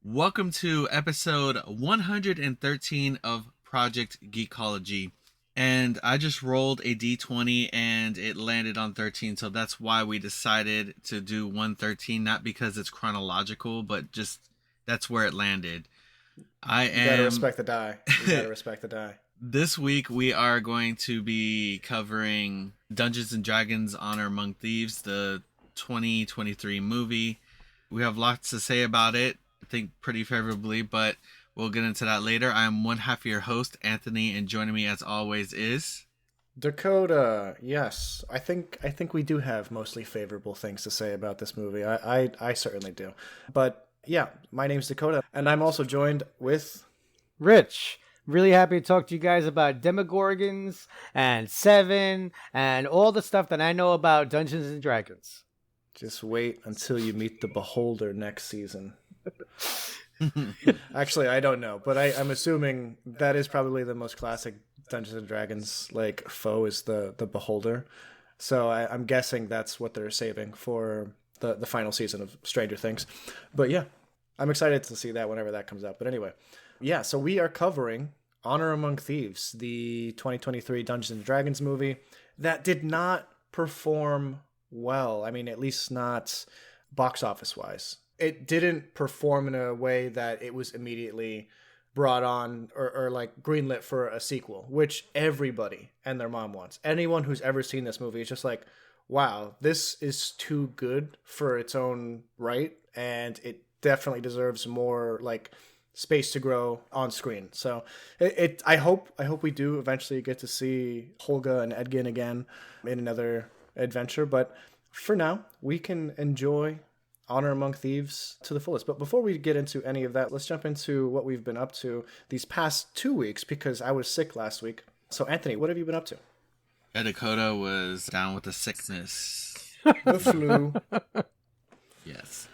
Welcome to episode 113 of Project Geekology. And I just rolled a d20 and it landed on 13, so that's why we decided to do 113, not because it's chronological, but just that's where it landed. You gotta respect the die. This week we are going to be covering Dungeons and Dragons Honor Among Thieves, the 2023 movie. We have lots to say about it. I think pretty favorably, but we'll get into that later. I'm one half of your host, Anthony, and joining me as always is Dakota. Yes, I think we do have mostly favorable things to say about this movie. I certainly do. But yeah, my name's Dakota, and I'm also joined with Rich. Really happy to talk to you guys about Demogorgons and Seven and all the stuff that I know about Dungeons and Dragons. Just wait until you meet the Beholder next season. Actually, I don't know, but I'm assuming that is probably the most classic Dungeons and Dragons like foe is the Beholder. So I'm guessing that's what they're saving for the final season of Stranger Things. But yeah, I'm excited to see that whenever that comes out. But anyway, yeah, so we are covering Honor Among Thieves, the 2023 Dungeons and Dragons movie that did not perform well. I mean, at least not box office wise. It didn't perform in a way that it was immediately brought on or like greenlit for a sequel, which everybody and their mom wants. Anyone who's ever seen this movie is just like, wow, this is too good for its own right, and it definitely deserves more like space to grow on screen. So I hope we do eventually get to see Holga and Edgin again in another adventure, but for now we can enjoy Honor Among Thieves to the fullest. But before we get into any of that, let's jump into what we've been up to these past 2 weeks, because I was sick last week. So Anthony, what have you been up to? Dakota was down with the sickness. The flu. Yes.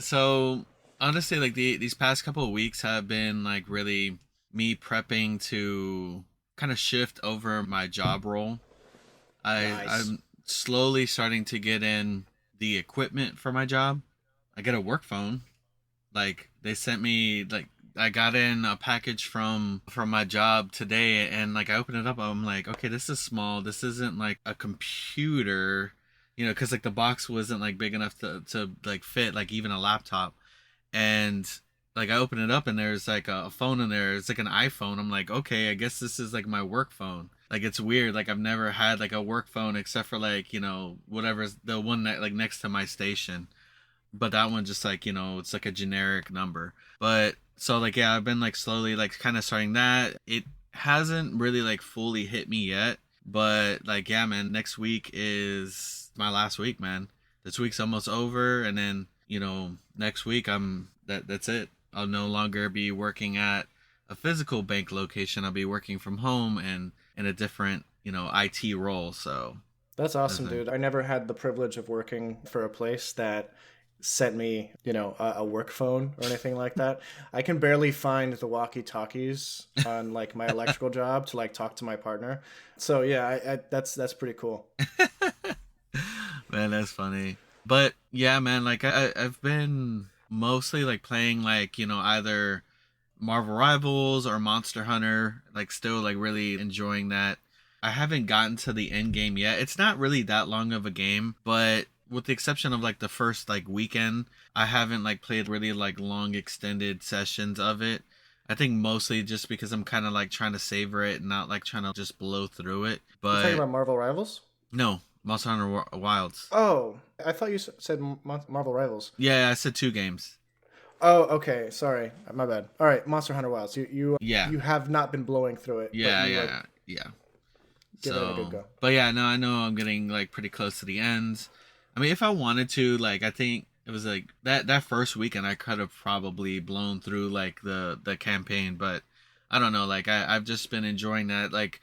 So honestly, like these past couple of weeks have been like really me prepping to kind of shift over my job role. Nice. I'm slowly starting to get in the equipment for my job. I get a work phone. Like they sent me, like I got in a package from my job today, and like I opened it up, I'm like, okay, this is small. This isn't like a computer, because like the box wasn't like big enough to like fit like even a laptop. And like I open it up and there's like a phone in there. It's like an iPhone. I'm like, okay, I guess this is like my work phone. Like it's weird. Like I've never had like a work phone except for like, whatever's the one that like next to my station. But that one just like, it's like a generic number. But so like, yeah, I've been like slowly like kind of starting that. It hasn't really like fully hit me yet. But like, yeah, man, next week is my last week, man. This week's almost over. And then, next week that's it. I'll no longer be working at a physical bank location. I'll be working from home and in a different, IT role. So that's awesome, dude. I never had the privilege of working for a place that sent me, a work phone or anything like that. I can barely find the walkie-talkies on like my electrical job to like talk to my partner. So yeah, that's pretty cool. Man, that's funny. But yeah, man, like I've been mostly like playing like, either Marvel Rivals or Monster Hunter, like still like really enjoying that. I haven't gotten to the end game yet. It's not really that long of a game, but with the exception of like the first like weekend, I haven't like played really like long extended sessions of it. I think mostly just because I'm kind of like trying to savor it and not like trying to just blow through it. But you're talking about Marvel Rivals? No, Monster Hunter Wilds. Oh, I thought you said Marvel Rivals. Yeah, I said 2 games. Oh, okay. Sorry, my bad. All right, Monster Hunter Wilds. You have not been blowing through it. Yeah. Give it a good go. But yeah, no, I know I'm getting like pretty close to the ends. I mean, if I wanted to, like, I think it was like that first weekend I could have probably blown through like the campaign, but I don't know. Like I've just been enjoying that. Like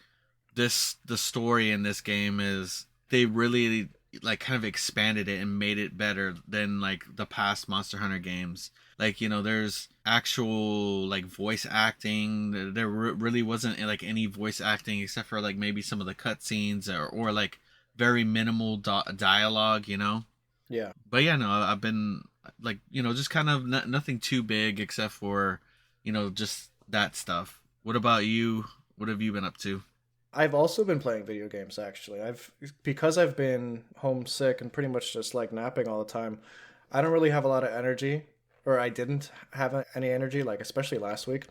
the story in this game is they really like kind of expanded it and made it better than like the past Monster Hunter games. Like, there's actual like voice acting. There really wasn't like any voice acting except for like maybe some of the cutscenes or like very minimal dialogue. Yeah. But yeah, no, I've been Like, just kind of nothing too big except for, just that stuff. What about you? What have you been up to? I've also been playing video games actually. Because I've been homesick and pretty much just like napping all the time. I don't really have a lot of energy, or I didn't have any energy, like especially last week.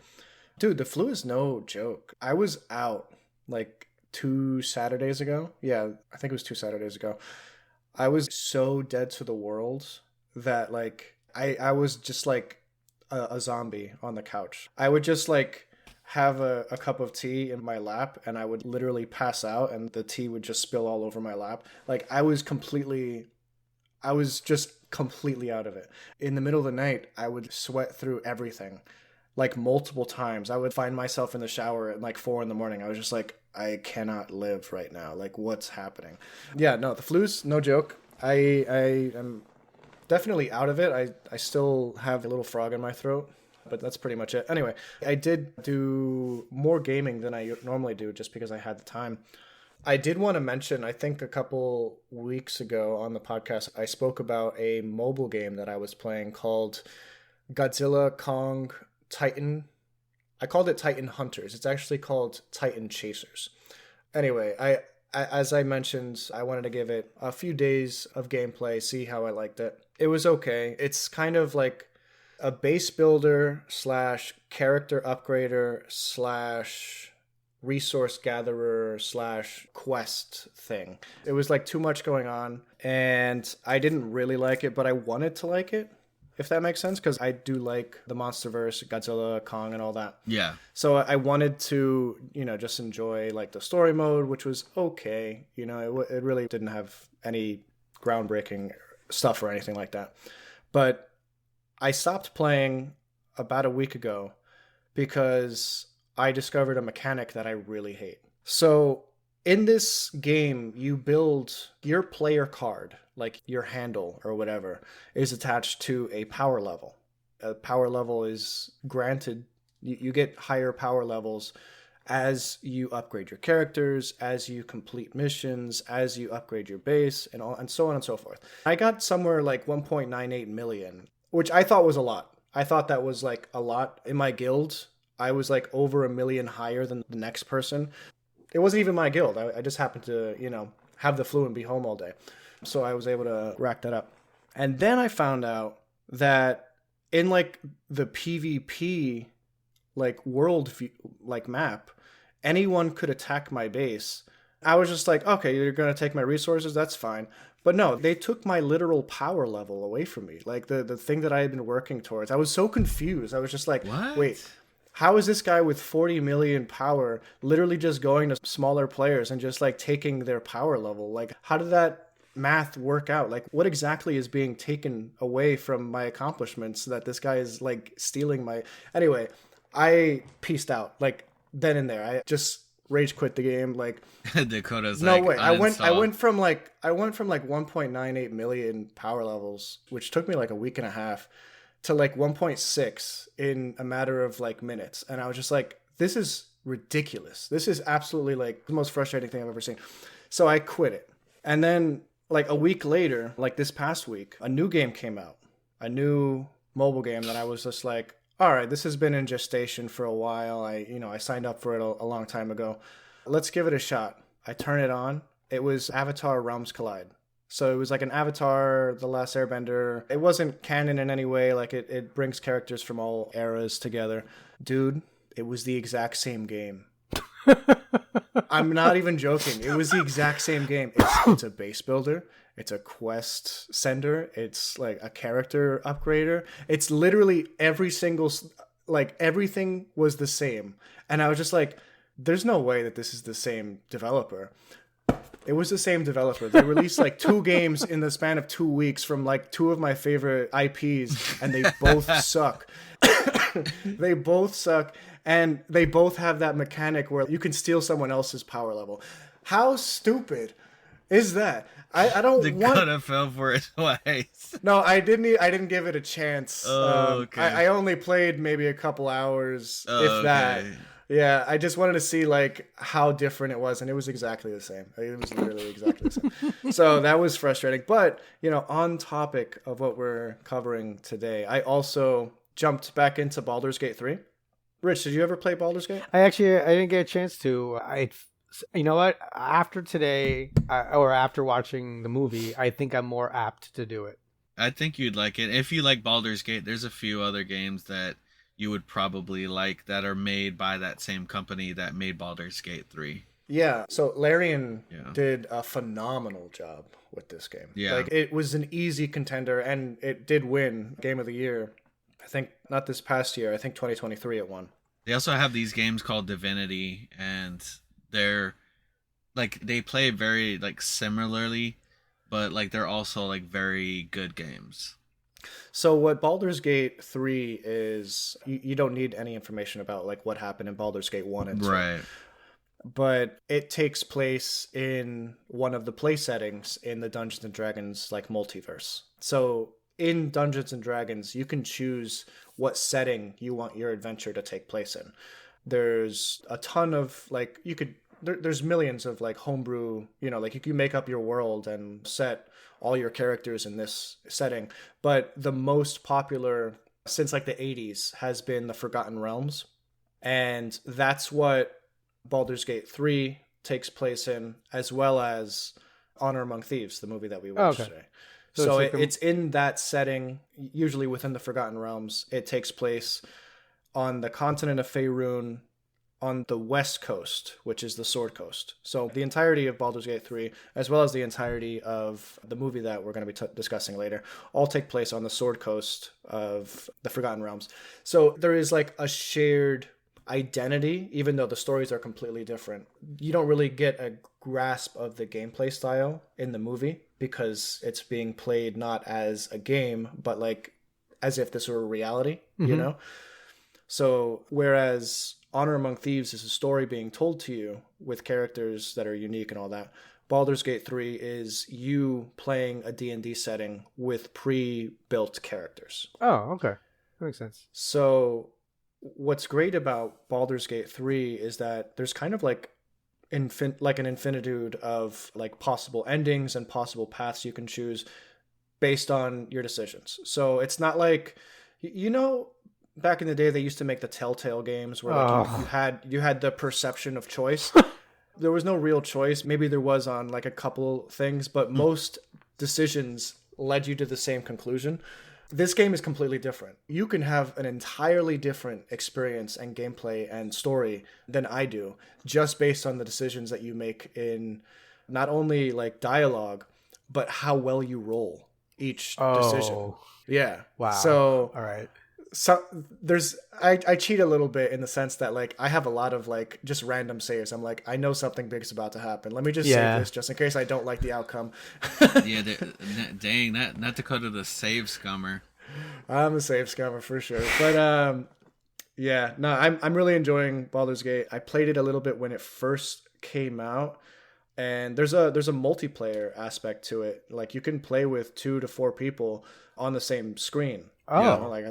Dude, the flu is no joke. I was out like 2 Saturdays ago. Yeah, I think it was 2 Saturdays ago. I was so dead to the world that like I was just like a zombie on the couch. I would just like have a cup of tea in my lap and I would literally pass out and the tea would just spill all over my lap. Like I was just completely out of it. In the middle of the night, I would sweat through everything like multiple times. I would find myself in the shower at like 4 a.m. I was just like, I cannot live right now. Like what's happening? Yeah, no, the flu's no joke. I am definitely out of it. I still have a little frog in my throat, but that's pretty much it. Anyway, I did do more gaming than I normally do just because I had the time. I did want to mention, I think a couple weeks ago on the podcast, I spoke about a mobile game that I was playing called Godzilla Kong Titan. I called it Titan Hunters. It's actually called Titan Chasers. Anyway, as I mentioned, I wanted to give it a few days of gameplay, see how I liked it. It was okay. It's kind of like a base builder / character upgrader / resource gatherer / quest thing. It was like too much going on and I didn't really like it, but I wanted to like it, if that makes sense, because I do like the Monsterverse, Godzilla, Kong, and all that. Yeah. So I wanted to, just enjoy like the story mode, which was okay. It really didn't have any groundbreaking stuff or anything like that. But I stopped playing about a week ago because I discovered a mechanic that I really hate. So in this game, you build your player card, like your handle or whatever, is attached to a power level. A power level is granted, you get higher power levels as you upgrade your characters, as you complete missions, as you upgrade your base, and so on and so forth. I got somewhere like 1.98 million, which I thought was a lot. I thought that was like a lot. In my guild, I was like over 1 million higher than the next person. It wasn't even my guild. I just happened to, have the flu and be home all day. So I was able to rack that up. And then I found out that in like the PvP like world view, like map, anyone could attack my base. I was just like, okay, you're going to take my resources, that's fine. But no, they took my literal power level away from me. Like the thing that I had been working towards. I was so confused. I was just like, what? Wait, how is this guy with 40 million power literally just going to smaller players and just like taking their power level? Like, how did that math work out? Like, what exactly is being taken away from my accomplishments that this guy is like stealing my... Anyway, I peaced out like then and there. I just rage quit the game. Like Dakota's no like, way. I uninstall. went from like 1.98 million power levels, which took me like a week and a half, to like 1.6 in a matter of like minutes. And I was just like, this is ridiculous. This is absolutely like the most frustrating thing I've ever seen. So I quit it. And then like a week later, like this past week, a new game came out, a new mobile game that I was just like, all right, this has been in gestation for a while. I signed up for it a long time ago. Let's give it a shot. I turn it on. It was Avatar Realms Collide. So it was like an Avatar, The Last Airbender. It wasn't canon in any way. Like it brings characters from all eras together. Dude, it was the exact same game. I'm not even joking. It was the exact same game. It's a base builder. It's a quest sender. It's like a character upgrader. It's literally every single, like everything was the same. And I was just like, there's no way that this is the same developer. It was the same developer. They released like 2 games in the span of 2 weeks from like 2 of my favorite IPs, and they both suck. They both suck, and they both have that mechanic where you can steal someone else's power level. How stupid is that? I don't want... Dakota fell for it twice. No, I didn't give it a chance. Oh, okay. I only played maybe a couple hours, if that. Yeah, I just wanted to see like how different it was, and it was exactly the same. It was literally exactly the same. So that was frustrating. But, on topic of what we're covering today, I also jumped back into Baldur's Gate 3. Rich, did you ever play Baldur's Gate? I didn't get a chance to. You know what? After today, or after watching the movie, I think I'm more apt to do it. I think you'd like it. If you like Baldur's Gate, there's a few other games that you would probably like that are made by that same company that made Baldur's Gate 3. Yeah, so Larian did a phenomenal job with this game. Yeah. Like, it was an easy contender, and it did win Game of the Year. I think not this past year. I think 2023 it won. They also have these games called Divinity, and they're like they play very like similarly, but like they're also like very good games. So what Baldur's Gate 3 is, you don't need any information about like what happened in Baldur's Gate 1 and 2. Right. But it takes place in one of the play settings in the Dungeons and Dragons like multiverse. So in Dungeons and Dragons, you can choose what setting you want your adventure to take place in. There's a ton of like there's millions of like homebrew, like you can make up your world and set all your characters in this setting. But the most popular since like the 80s has been the Forgotten Realms. And that's what Baldur's Gate 3 takes place in, as well as Honor Among Thieves, the movie that we watched today. So it's in that setting, usually within the Forgotten Realms. It takes place on the continent of Faerun, on the west coast, which is the Sword Coast. So the entirety of Baldur's Gate 3, as well as the entirety of the movie that we're going to be discussing later, all take place on the Sword Coast of the Forgotten Realms. So there is like a shared identity, even though the stories are completely different. You don't really get a grasp of the gameplay style in the movie because it's being played not as a game, but like as if this were a reality, So whereas Honor Among Thieves is a story being told to you with characters that are unique and all that, Baldur's Gate 3 is you playing a D&D setting with pre-built characters. Oh, okay. That makes sense. So what's great about Baldur's Gate 3 is that there's kind of like an infinitude of like possible endings and possible paths you can choose based on your decisions. So it's not like, back in the day they used to make the Telltale games where like you had the perception of choice. There was no real choice. Maybe there was on like a couple things, but most decisions led you to the same conclusion. This game is completely different. You can have an entirely different experience and gameplay and story than I do, just based on the decisions that you make in not only like dialogue, but how well you roll each decision. Yeah. Wow. So, all right. So I cheat a little bit in the sense that like I have a lot of like just random saves. I'm like, I know something big's about to happen. Let me just save this just in case I don't like the outcome. Yeah, dang, that Dakota the save scummer. I'm a save scummer for sure. But I'm really enjoying Baldur's Gate. I played it a little bit when it first came out. And there's a multiplayer aspect to it. Like you can play with 2 to 4 people on the same screen.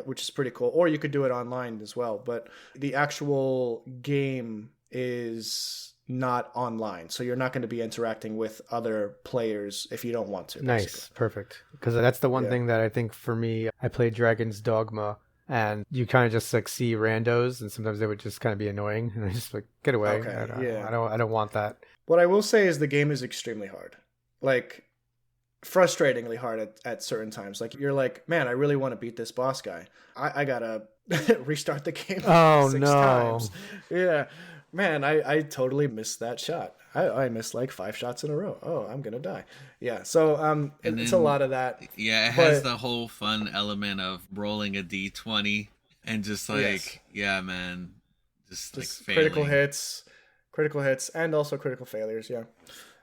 Which is pretty cool. Or you could do it online as well. But the actual game is not online, so you're not going to be interacting with other players if you don't want to. Nice, basically. Perfect. Because that's the one thing that I think for me, I played Dragon's Dogma, and you kind of just like see randos, and sometimes they would just kind of be annoying, and I just like get away. Okay, I don't want that. What I will say is the game is extremely hard. Like frustratingly hard at certain times. Like you're like, man, I really want to beat this boss guy. I gotta restart the game 6 times. Yeah. Man, I totally missed that shot. I missed like 5 shots in a row. Oh, I'm gonna die. Yeah, so it's a lot of that. Yeah, it has the whole fun element of rolling a d20 and just like, yeah, man, just like failing. critical hits, and also critical failures. Yeah,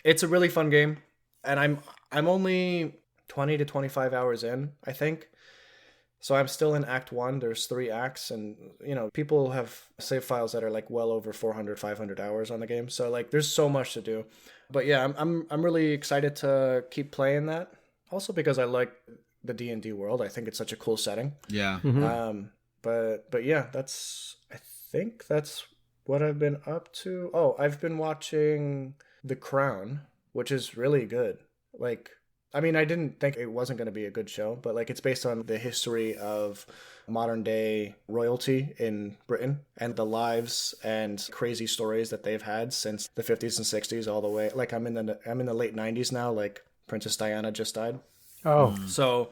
it's a really fun game, and I'm only 20 to 25 hours in, I think. So I'm still in Act 1. There's 3 acts, and people have save files that are like well over 400, 500 hours on the game. So like there's so much to do. But yeah, I'm really excited to keep playing that. Also because I like the D&D world. I think it's such a cool setting. Yeah. Mm-hmm. But yeah, I think that's what I've been up to. Oh, I've been watching The Crown, which is really good. Like, I mean, I didn't think it wasn't going to be a good show, but like it's based on the history of modern day royalty in Britain and the lives and crazy stories that they've had since the 50s and 60s all the way. Like I'm in the late 90s now, like Princess Diana just died. Oh, So,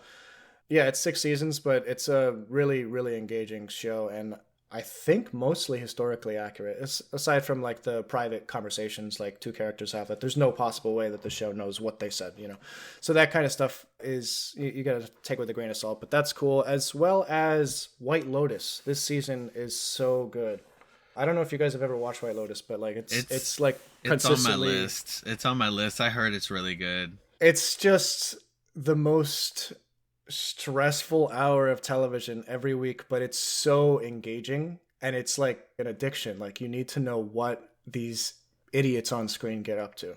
yeah, it's 6 seasons, but it's a really, really engaging show, and I think mostly historically accurate. It's, aside from like the private conversations like two characters have, that there's no possible way that the show knows what they said, you know. So that kind of stuff is you got to take with a grain of salt, but that's cool. As well as White Lotus. This season is so good. I don't know if you guys have ever watched White Lotus, but like it's like consistently. On my list. It's on my list. I heard it's really good. It's just the most stressful hour of television every week, but it's so engaging, and it's like an addiction. Like you need to know what these idiots on screen get up to.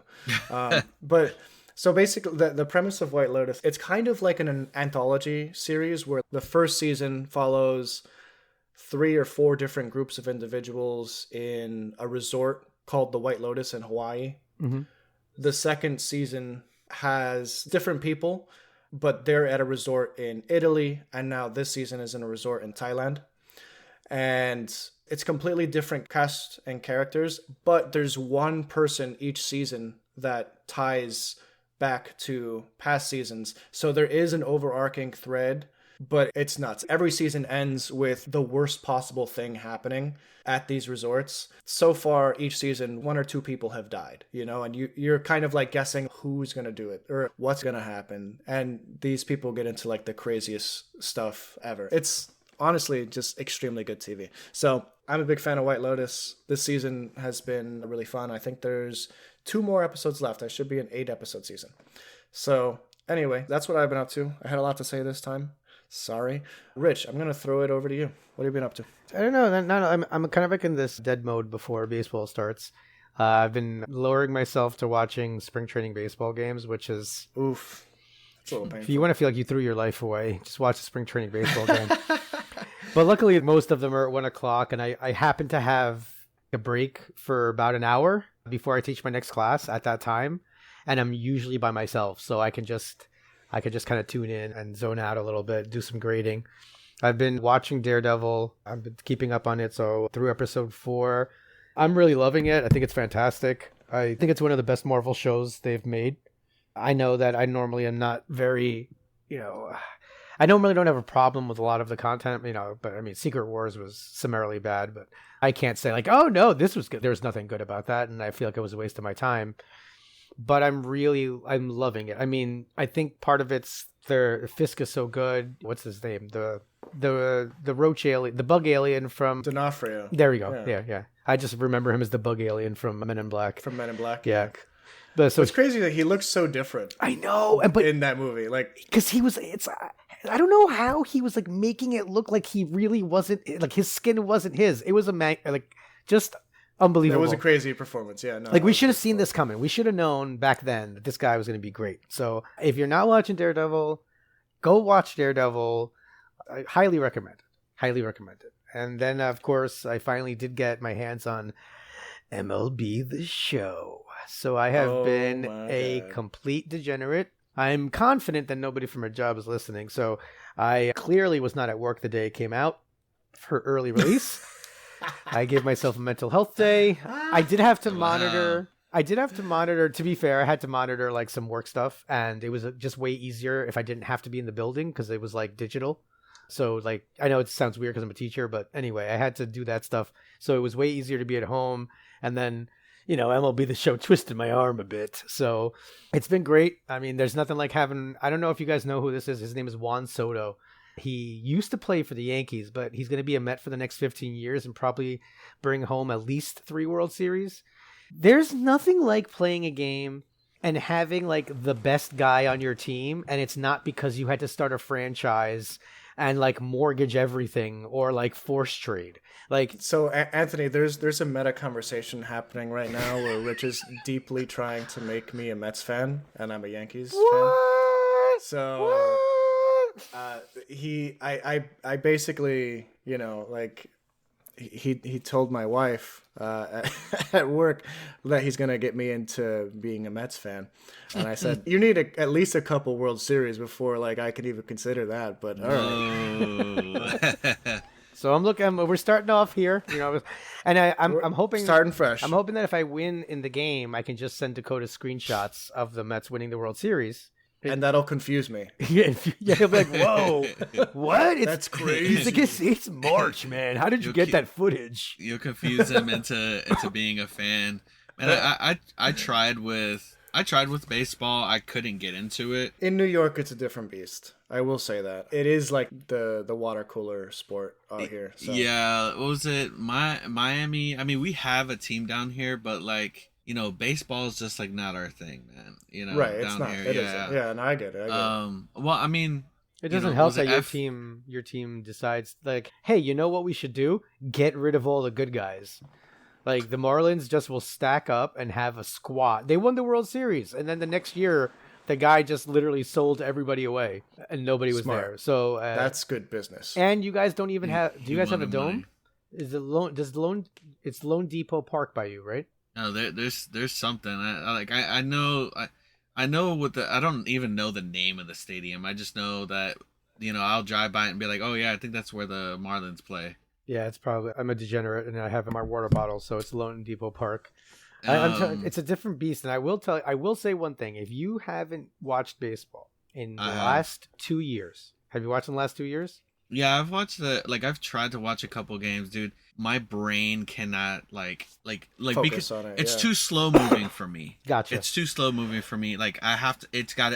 But so basically the premise of White Lotus, it's kind of like an anthology series where the first season follows 3 or 4 different groups of individuals in a resort called the White Lotus in Hawaii. Mm-hmm. The second season has different people, but they're at a resort in Italy, and now this season is in a resort in Thailand. And it's completely different cast and characters, but there's one person each season that ties back to past seasons. So there is an overarching thread, but it's nuts. Every season ends with the worst possible thing happening at these resorts. So far, each season, 1 or 2 people have died, you know, and you're kind of like guessing who's going to do it or what's going to happen. And these people get into like the craziest stuff ever. It's honestly just extremely good TV. So I'm a big fan of White Lotus. This season has been really fun. I think there's 2 more episodes left. I should be an 8-episode season. So anyway, that's what I've been up to. I had a lot to say this time. Sorry. Rich, I'm going to throw it over to you. What have you been up to? I don't know. I'm kind of like in this dead mode before baseball starts. I've been lowering myself to watching spring training baseball games, which is... Oof. It's a little painful. If you want to feel like you threw your life away, just watch a spring training baseball game. But luckily, most of them are at 1 o'clock, and I happen to have a break for about an hour before I teach my next class at that time, and I'm usually by myself, so I could just kind of tune in and zone out a little bit, do some grading. I've been watching Daredevil. I've been keeping up on it, so through episode 4. I'm really loving it. I think it's fantastic. I think it's one of the best Marvel shows they've made. I know that I normally am not very, I normally don't have a problem with a lot of the content, but I mean, Secret Wars was summarily bad, but I can't say like, oh no, this was good. There's nothing good about that, and I feel like it was a waste of my time. But I'm loving it. I mean, I think part of it's Fisk is so good. What's his name? The roach alien, the bug alien from D'Onofrio. There we go. Yeah. I just remember him as the bug alien from Men in Black. From Men in Black. Yeah. But so it's crazy that he looks so different. I know, but in that movie, like because he was, I don't know how he was like making it look like he really wasn't, like his skin wasn't his. It was just unbelievable. It was a crazy performance. Yeah, no. Like we should have seen this coming. We should have known back then that this guy was going to be great. So if you're not watching Daredevil, go watch Daredevil. I highly recommend it. Highly recommend it. And then of course I finally did get my hands on MLB The Show. So I have been a complete degenerate. I'm confident that nobody from our job is listening. So I clearly was not at work the day it came out for early release. I gave myself a mental health day. I did have to monitor. To be fair, I had to monitor like some work stuff, and it was just way easier if I didn't have to be in the building because it was like digital. So like, I know it sounds weird because I'm a teacher, but anyway, I had to do that stuff. So it was way easier to be at home. And then, MLB The Show twisted my arm a bit. So it's been great. I mean, there's nothing like having, I don't know if you guys know who this is. His name is Juan Soto. He used to play for the Yankees, but he's going to be a Met for the next 15 years and probably bring home at least 3 World Series. There's nothing like playing a game and having like the best guy on your team, and it's not because you had to start a franchise and like mortgage everything or like force trade. Like, so Anthony, there's a meta conversation happening right now where Rich is deeply trying to make me a Mets fan and I'm a Yankees fan. So I basically, he told my wife at work that he's gonna get me into being a Mets fan, and I said you need at least a couple World Series before like I could even consider that. But all right. So we're starting off here, and I'm hoping starting fresh. I'm hoping that if I win in the game, I can just send Dakota screenshots of the Mets winning the World Series. And that'll confuse me. Yeah, he'll be like, "Whoa, what? That's crazy." He's like, it's March, man. How did you get that footage?" You'll confuse him into being a fan. And I tried with baseball. I couldn't get into it. In New York, it's a different beast. I will say that it is like the water cooler sport out here. So. Yeah, what was it? Miami. I mean, we have a team down here, but like. Baseball is just like not our thing, man. Right? Down It's not. here, It isn't. Yeah, and I get it. Well, I mean, it doesn't help that your team decides like, hey, you know what we should do? Get rid of all the good guys. Like the Marlins just will stack up and have a squad. They won the World Series, and then the next year, the guy just literally sold everybody away, and nobody was there. So that's good business. And you guys don't even have. Do you guys have a dome? Is it It's Lone Depot Park by you, right? No, there's something. I know what I don't even know the name of the stadium. I just know that I'll drive by it and be like, oh yeah, I think that's where the Marlins play. Yeah, it's probably. I'm a degenerate, and I have my water bottle, so it's Lone Depot Park. It's a different beast, and I will say one thing: if you haven't watched baseball in the last 2 years, have you watched in the last 2 years? Yeah, I've watched I've tried to watch a couple games, dude. My brain cannot like focus because on it. It's too slow moving for me. Gotcha. It's too slow moving for me. Like I have to.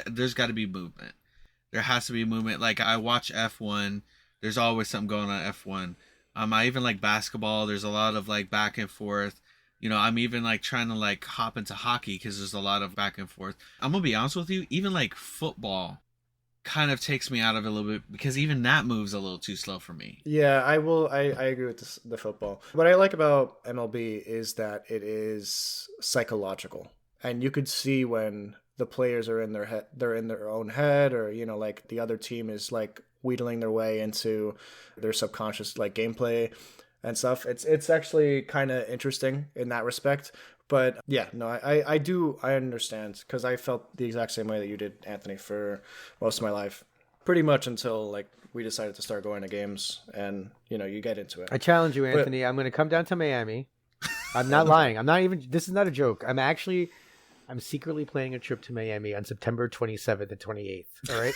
There's got to be movement. There has to be movement. Like I watch F1. There's always something going on F1. I even like basketball. There's a lot of like back and forth. I'm even like trying to like hop into hockey because there's a lot of back and forth. I'm gonna be honest with you. Even like football kind of takes me out of it a little bit because even that moves a little too slow for me. Yeah, I agree with the football. What I like about MLB is that it is psychological, and you could see when the players are in their head, they're in their own head, or like the other team is like wheedling their way into their subconscious like gameplay and stuff. It's actually kind of interesting in that respect. But yeah, no, I understand because I felt the exact same way that you did, Anthony, for most of my life, pretty much until like we decided to start going to games, and you get into it. I challenge you, Anthony. I'm going to come down to Miami. I'm not lying. I'm not even. This is not a joke. I'm secretly planning a trip to Miami on September 27th and 28th. All right.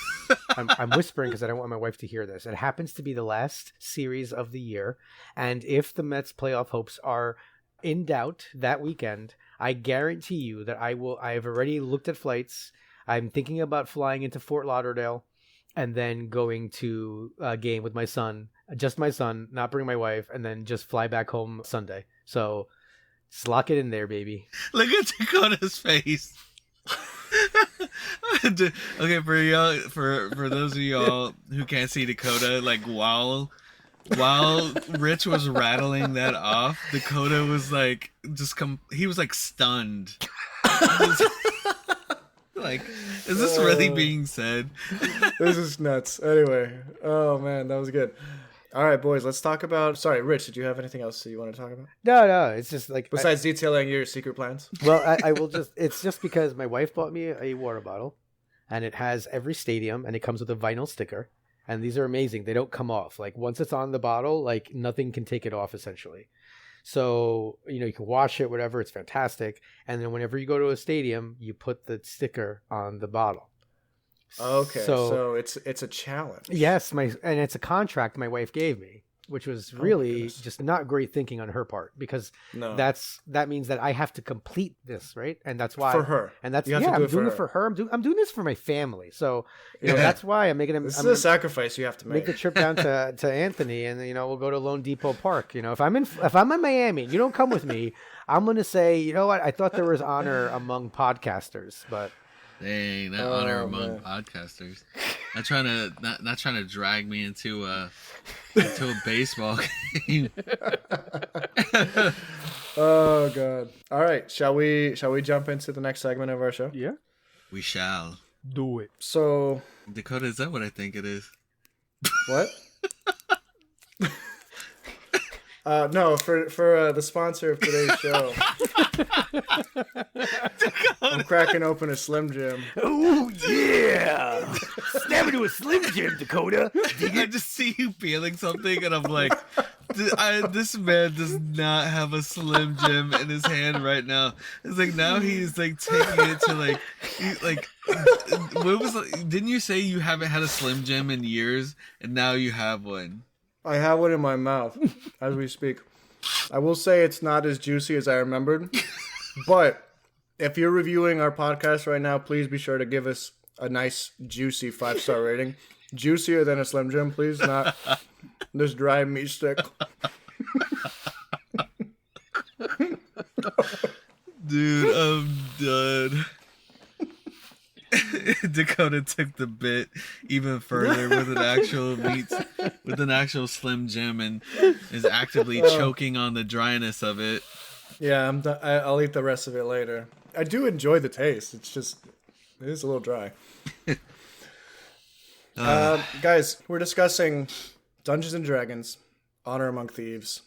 I'm whispering because I don't want my wife to hear this. It happens to be the last series of the year, and if the Mets playoff hopes are in doubt that weekend, I guarantee you that I have already looked at flights. I'm thinking about flying into Fort Lauderdale and then going to a game with my son, just my son, not bring my wife, and then just fly back home Sunday. So just lock it in there, baby. Look at Dakota's face. Okay, for y'all, for those of y'all who can't see Dakota, like while Rich was rattling that off, Dakota was like he was like stunned. Like, is this really being said? This is nuts. Anyway, oh man, that was good. All right, boys, let's talk about. Sorry, Rich, did you have anything else that you want to talk about? No, it's just like besides detailing your secret plans. Well, I will just. It's just because my wife bought me a water bottle, and it has every stadium, and it comes with a vinyl sticker. And these are amazing. They don't come off. Like once it's on the bottle, like nothing can take it off essentially. So, you can wash it, whatever. It's fantastic. And then whenever you go to a stadium, you put the sticker on the bottle. Okay. So it's a challenge. Yes. And it's a contract my wife gave me, which was really just not great thinking on her part because that means that I have to complete this, right? And that's why for her. And that's I'm doing it for her. I'm doing this for my family. So that's why I'm making This is a sacrifice you have to make. Make the trip down to Anthony, and we'll go to Lone Depot Park. If I'm in Miami, and you don't come with me, I'm gonna say, you know what? I thought there was honor among podcasters, but. Dang, that honor among podcasters. Not trying to drag me into a baseball game. Oh god. All right, shall we jump into the next segment of our show? Yeah. We shall. Do it. So, Dakota, is that what I think it is? What? No, for the sponsor of today's show. I'm cracking open a Slim Jim. Oh, yeah. Snap into a Slim Jim, Dakota. I just see you peeling something, and I'm like, this man does not have a Slim Jim in his hand right now. It's like now he's like taking it to what was? Didn't you say you haven't had a Slim Jim in years, and now you have one? I have one in my mouth as we speak. I will say it's not as juicy as I remembered, but if you're reviewing our podcast right now, please be sure to give us a nice, juicy 5-star rating. Juicier than a Slim Jim, please, not this dry meat stick. Dude, I'm done. Dakota took the bit even further with an actual Slim Jim, and is actively choking on the dryness of it. Yeah, I'll eat the rest of it later. I do enjoy the taste. It is a little dry. Guys, we're discussing Dungeons and Dragons, Honor Among Thieves,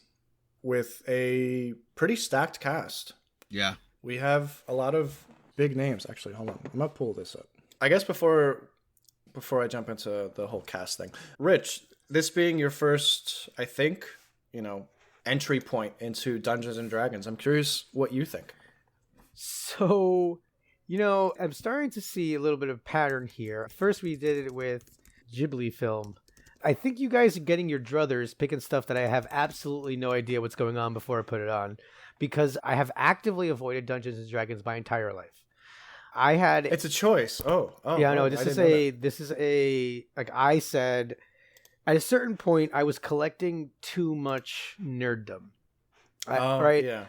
with a pretty stacked cast. Yeah. We have a lot of big names. Actually, hold on. I'm going to pull this up. I guess before I jump into the whole cast thing, Rich, this being your first, I think, entry point into Dungeons and Dragons, I'm curious what you think. So, I'm starting to see a little bit of pattern here. First, we did it with Ghibli film. I think you guys are getting your druthers picking stuff that I have absolutely no idea what's going on before I put it on, because I have actively avoided Dungeons and Dragons my entire life. It's a choice. Yeah, no, this is like I said, at a certain point, I was collecting too much nerddom. Right? Yeah.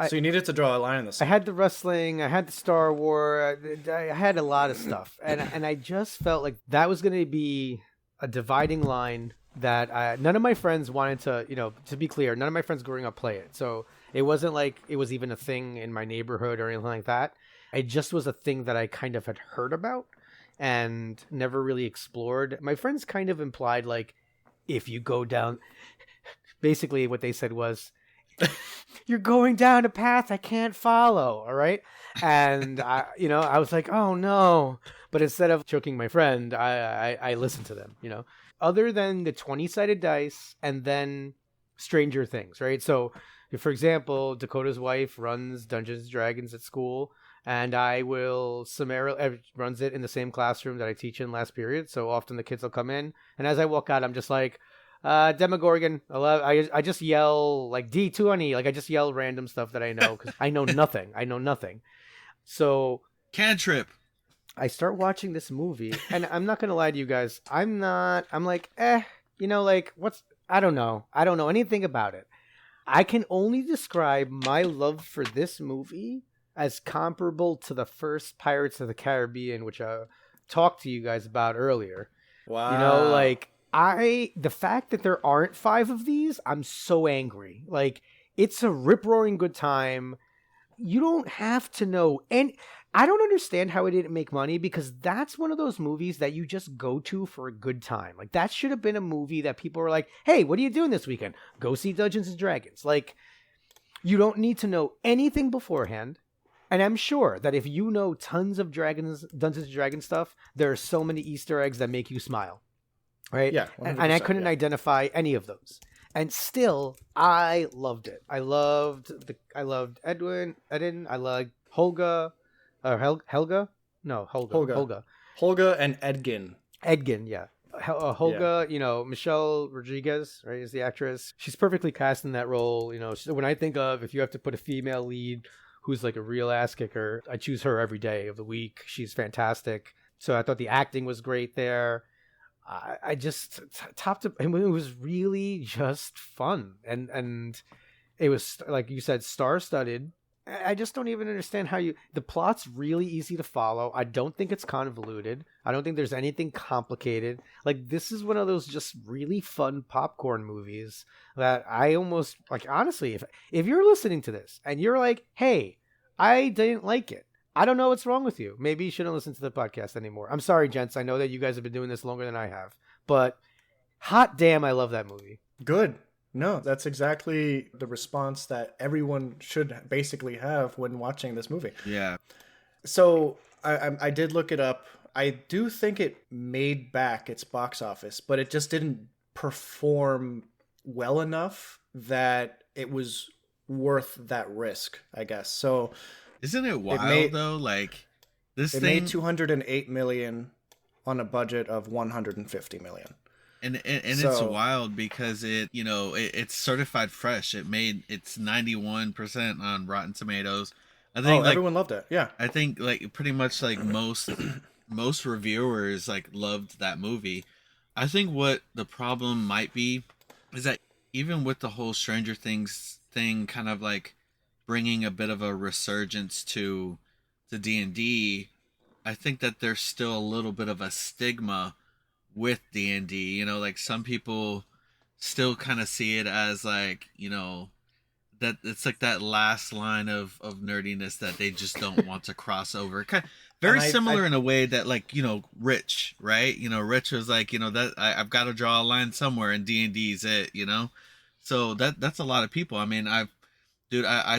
So you needed to draw a line in the sand. I had the wrestling, I had the Star Wars, I had a lot of stuff. And I just felt like that was going to be a dividing line that none of my friends wanted to be clear, none of my friends growing up play it. So it wasn't like it was even a thing in my neighborhood or anything like that. It just was a thing that I kind of had heard about and never really explored. My friends kind of implied, like, if you go down, basically what they said was, you're going down a path I can't follow, all right? And I was like, oh no. But instead of choking my friend, I listened to them, Other than the 20-sided dice and then Stranger Things, right? So, for example, Dakota's wife runs Dungeons and Dragons at school, and I will runs it in the same classroom that I teach in last period. So often the kids will come in, and as I walk out, I'm just like, Demogorgon. I just yell like D20, like I just yell random stuff that I know because I know nothing. So Cantrip. I start watching this movie, and I'm not gonna lie to you guys. I'm like, I don't know anything about it. I can only describe my love for this movie as comparable to the first Pirates of the Caribbean, which I talked to you guys about earlier. Wow. The fact that there aren't 5 of these, I'm so angry. Like, it's a rip-roaring good time. You don't have to know. And I don't understand how it didn't make money, because that's one of those movies that you just go to for a good time. Like, that should have been a movie that people were like, hey, what are you doing this weekend? Go see Dungeons and Dragons. Like, you don't need to know anything beforehand. And I'm sure that if you know tons of Dungeons and Dragons stuff, there are so many Easter eggs that make you smile. Right? Yeah. And I couldn't identify any of those. And still, I loved it. I loved Eden. I loved Holga. Helga? No, Holga. Holga and Edgin. Edgin, yeah. Holga, Michelle Rodriguez, right, is the actress. She's perfectly cast in that role. When I think of, if you have to put a female lead who's like a real ass kicker, I choose her every day of the week. She's fantastic. So I thought the acting was great there. I just it was really just fun. And it was, like you said, star-studded. I just don't even understand the plot's really easy to follow. I don't think it's convoluted. I don't think there's anything complicated. Like, this is one of those just really fun popcorn movies that I almost, like, honestly, if you're listening to this and you're like, hey, I didn't like it, I don't know what's wrong with you. Maybe you shouldn't listen to the podcast anymore. I'm sorry, gents. I know that you guys have been doing this longer than I have, but hot damn, I love that movie. Good. No, that's exactly the response that everyone should basically have when watching this movie. Yeah. So I did look it up. I do think it made back its box office, but it just didn't perform well enough that it was worth that risk, I guess. So isn't it wild though? Like this it thing made 208 million on a budget of 150 million. And it's wild because it's certified fresh. It's 91% on Rotten Tomatoes. I think everyone loved it. Yeah. I think like pretty much like most reviewers like loved that movie. I think what the problem might be is that even with the whole Stranger Things thing kind of like bringing a bit of a resurgence to the D&D, I think that there's still a little bit of a stigma with D&D. You know, like some people still kind of see it as like, that it's like that last line of nerdiness that they just don't want to cross over. Very similar in a way that like, Rich, right? Rich was like, that I've got to draw a line somewhere and D&D is it, So that's a lot of people. I mean, I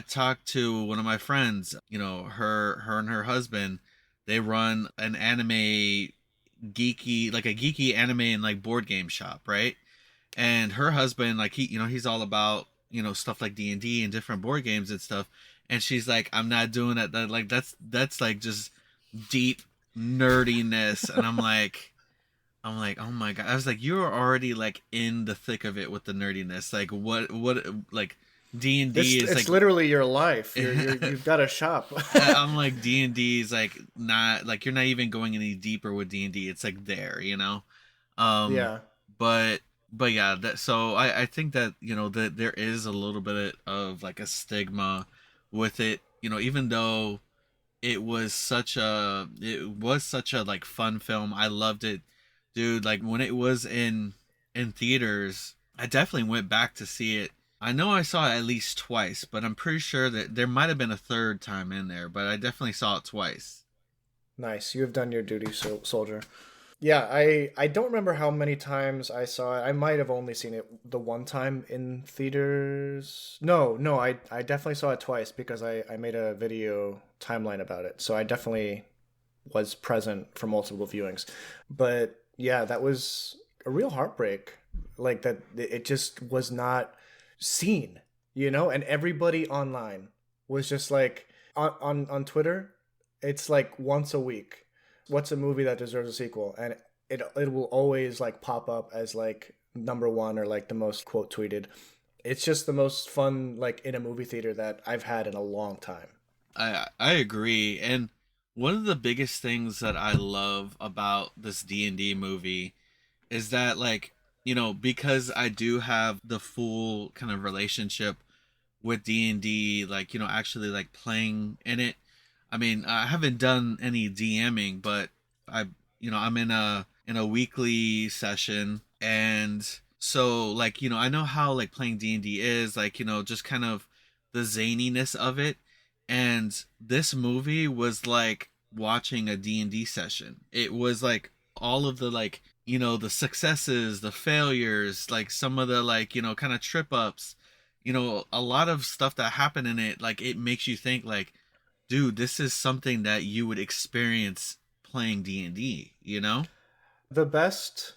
talked to one of my friends, her and her husband, they run an anime geeky anime and like board game shop, right? And her husband, like he's all about stuff like D&D and different board games and stuff. And she's like, I'm not doing that. Like that's like just deep nerdiness. And I'm like, oh my god. I was like, you're already like in the thick of it with the nerdiness. Like what like D&D is it's like literally your life. You've got a shop. I'm like D&D is like not like you're not even going any deeper with D&D. It's like there, Yeah. But yeah, so I think that that there is a little bit of like a stigma with it. Even though it was such a like fun film. I loved it, dude. Like when it was in theaters, I definitely went back to see it. I know I saw it at least twice, but I'm pretty sure that there might have been a third time in there, but I definitely saw it twice. Nice. You have done your duty, soldier. Yeah, I don't remember how many times I saw it. I might have only seen it the one time in theaters. No, I definitely saw it twice because I made a video timeline about it. So I definitely was present for multiple viewings. But yeah, that was a real heartbreak. Like that it just was not seen, and everybody online was just like on Twitter, it's like once a week, what's a movie that deserves a sequel, and it will always like pop up as like number one or like the most quote tweeted. It's just the most fun like in a movie theater that I've had in a long time. I agree, and one of the biggest things that I love about this D&D movie is that like because I do have the full kind of relationship with D&D, like, actually like playing in it. I mean, I haven't done any DMing, but I'm in a weekly session. And so like, I know how like playing D&D is like, just kind of the zaniness of it. And this movie was like watching a D&D session. It was like all of the like, the successes, the failures, like some of the like, kind of trip ups, a lot of stuff that happened in it. Like it makes you think like, dude, this is something that you would experience playing D&D, The best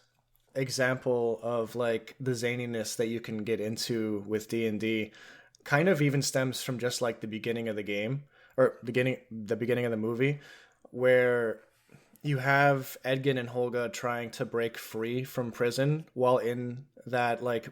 example of like the zaniness that you can get into with D&D kind of even stems from just like the beginning of the game or the beginning of the movie, where you have Edgin and Holga trying to break free from prison while in that like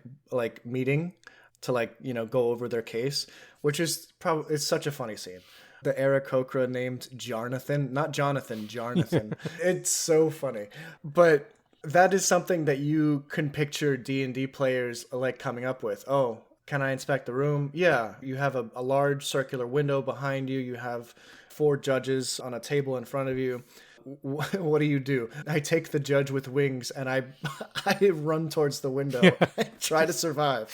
meeting to like, go over their case, which is probably, it's such a funny scene. The Aarakocra named Jarnathan, not Jonathan, Jarnathan. It's so funny. But that is something that you can picture D&D players like coming up with. Oh, can I inspect the room? Yeah. You have a large circular window behind you. You have 4 judges on a table in front of you. What do? I take the judge with wings and I run towards the window and try to survive.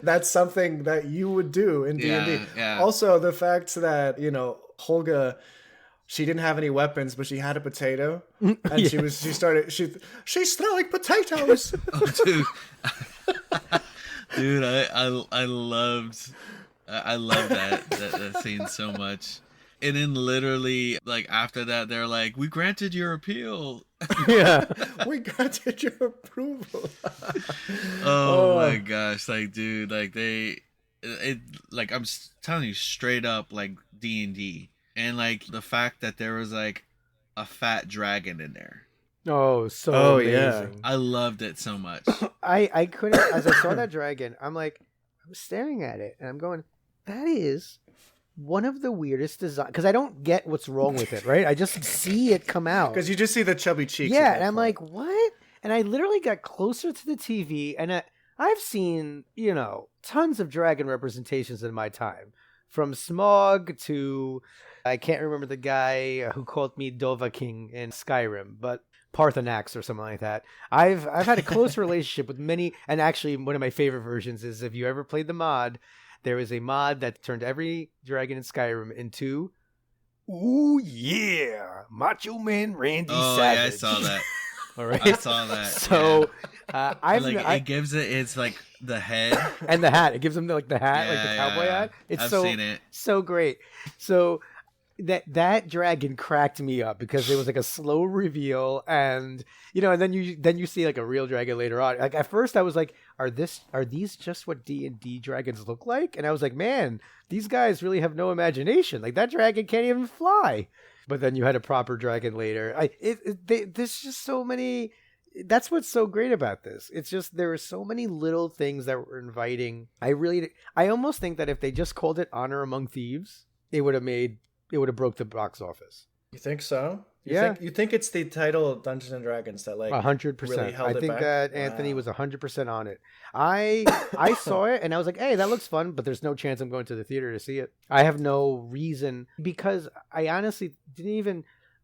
That's something that you would do in D&D. Yeah. Also, the fact that, Holga, she didn't have any weapons, but she had a potato, and she's throwing potatoes. Oh, dude. Dude, I love that scene so much. And then literally, like after that, they're like, "We granted your appeal." Yeah. We granted your approval. Oh my gosh, like dude, like like telling you straight up, like D&D, and like the fact that there was like a fat dragon in there. Oh, so Oh, amazing. yeah. I loved it so much. I couldn't, as I saw that dragon, I'm staring at it and I'm going, that is one of the weirdest designs, because I don't get what's wrong with it, right? I just see it come out. Because you just see the chubby cheeks. Yeah, and I'm like, what? And I literally got closer to the TV, and I've seen, tons of dragon representations in my time. From Smog to, I can't remember the guy who called me Dova King in Skyrim, but Parthenax or something like that. I've had a close relationship with many, and actually one of my favorite versions is, if you ever played the mod, there was a mod that turned every dragon in Skyrim into, ooh yeah, Macho Man Randy Savage. Yeah, I saw that. All right, I saw that. So it gives it's like the head and the hat. It gives them the hat, like the cowboy hat. I've seen it. So great. So that dragon cracked me up because it was like a slow reveal, and and then you see like a real dragon later on. Like at first I was like, are these just what D&D dragons look like? And I was like, man, these guys really have no imagination. Like that dragon can't even fly. But then you had a proper dragon later. There's just so many. That's what's so great about this. It's just there are so many little things that were inviting. I almost think that if they just called it Honor Among Thieves, it would have broke the box office. You think so? Yeah. You think it's the title of Dungeons and Dragons that 100%. really held I think back? that Anthony was 100% on it. I saw it and I was like, hey, that looks fun, but there's no chance I'm going to the theater to see it. I have no reason, because I honestly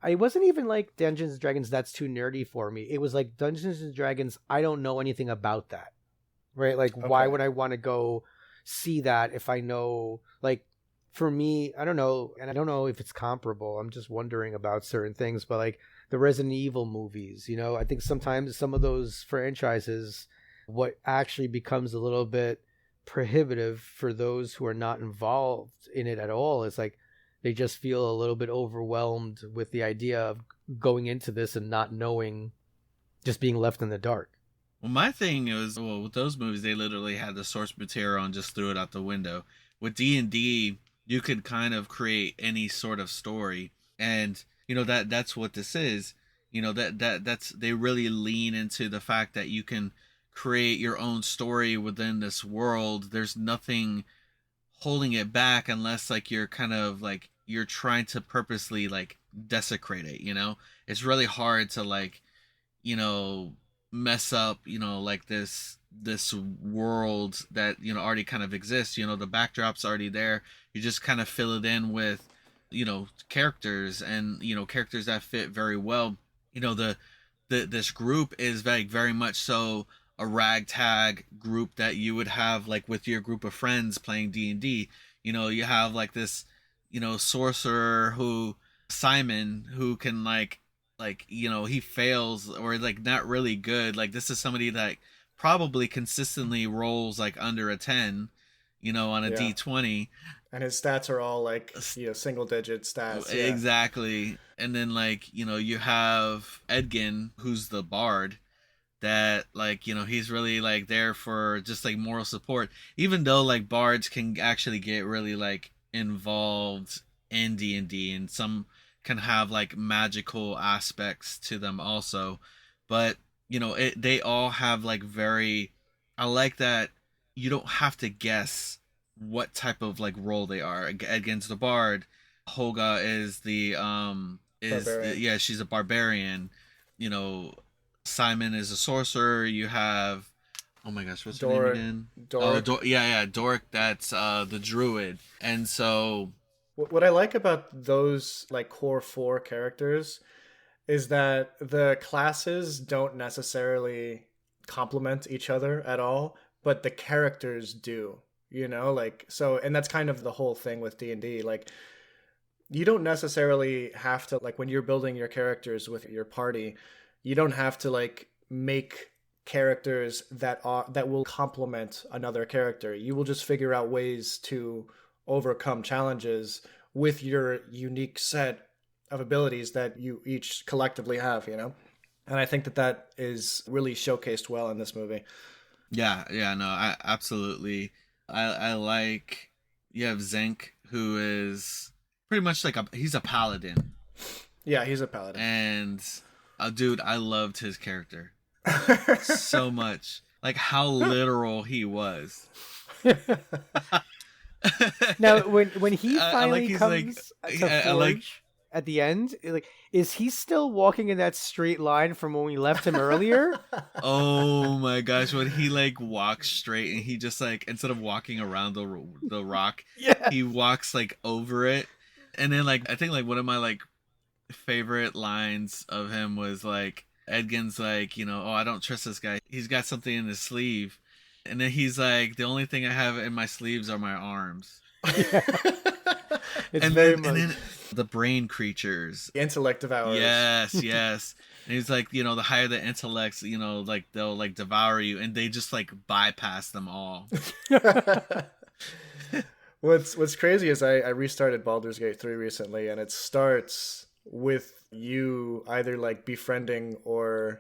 I wasn't even like Dungeons and Dragons, that's too nerdy for me. It was like Dungeons and Dragons, I don't know anything about that. Right? Like, why would I want to go see that if I know, like, for me, I don't know, and I don't know if it's comparable. I'm just wondering about certain things, but like the Resident Evil movies, I think sometimes some of those franchises, what actually becomes a little bit prohibitive for those who are not involved in it at all is like they just feel a little bit overwhelmed with the idea of going into this and not knowing, just being left in the dark. Well, my thing is, with those movies, they literally had the source material and just threw it out the window. With D&D, you could kind of create any sort of story, and that's what this is. That's they really lean into the fact that you can create your own story within this world. There's nothing holding it back unless like you're kind of like you're trying to purposely like desecrate it. It's really hard to like mess up like this world that already kind of exists. The backdrop's already there. You just kind of fill it in with characters and characters that fit very well. This group is very much so a ragtag group that you would have like with your group of friends playing D&D. You have like this sorcerer Simon who can like he fails or like not really good. Like this is somebody that probably consistently rolls like under a 10 on a D20, and his stats are all like single digit stats. Exactly. And then like you have Edgin, who's the bard, that like he's really like there for just like moral support, even though like bards can actually get really like involved in D&D, and some can have like magical aspects to them also. But they all have like I like that you don't have to guess what type of like role they are. Against the bard, Holga is she's a barbarian. Simon is a sorcerer. You have, oh my gosh, what's her name again? Doric. Doric. That's the druid. And so what I like about those like core 4 characters is that the classes don't necessarily complement each other at all, but the characters do, like, so, and that's kind of the whole thing with D&D. Like, you don't necessarily have to, like, when you're building your characters with your party, you don't have to like make characters that will complement another character. You will just figure out ways to overcome challenges with your unique set of abilities that you each collectively have, you know? And I think that is really showcased well in this movie. Yeah, no, I absolutely. I like you have Xenk, who is pretty much like he's a paladin. Yeah, he's a paladin. And dude, I loved his character so much. Like how literal he was. Now, when he finally comes like, to Forge at the end, like, is he still walking in that straight line from when we left him earlier? Oh my gosh, when he like walks straight and he just like instead of walking around the rock, Yeah. he walks like over it. And then like I think like one of my like favorite lines of him was like Edgin's like, you know, oh, I don't trust this guy. He's got something in his sleeve. And then he's like, the only thing I have in my sleeves are my arms. Yeah. And then the brain creatures. The intellect devourers. Yes. And he's like, you know, the higher the intellects, you know, like they'll like devour you, and they just like bypass them all. What's crazy is I restarted Baldur's Gate 3 recently, and it starts with you either like befriending or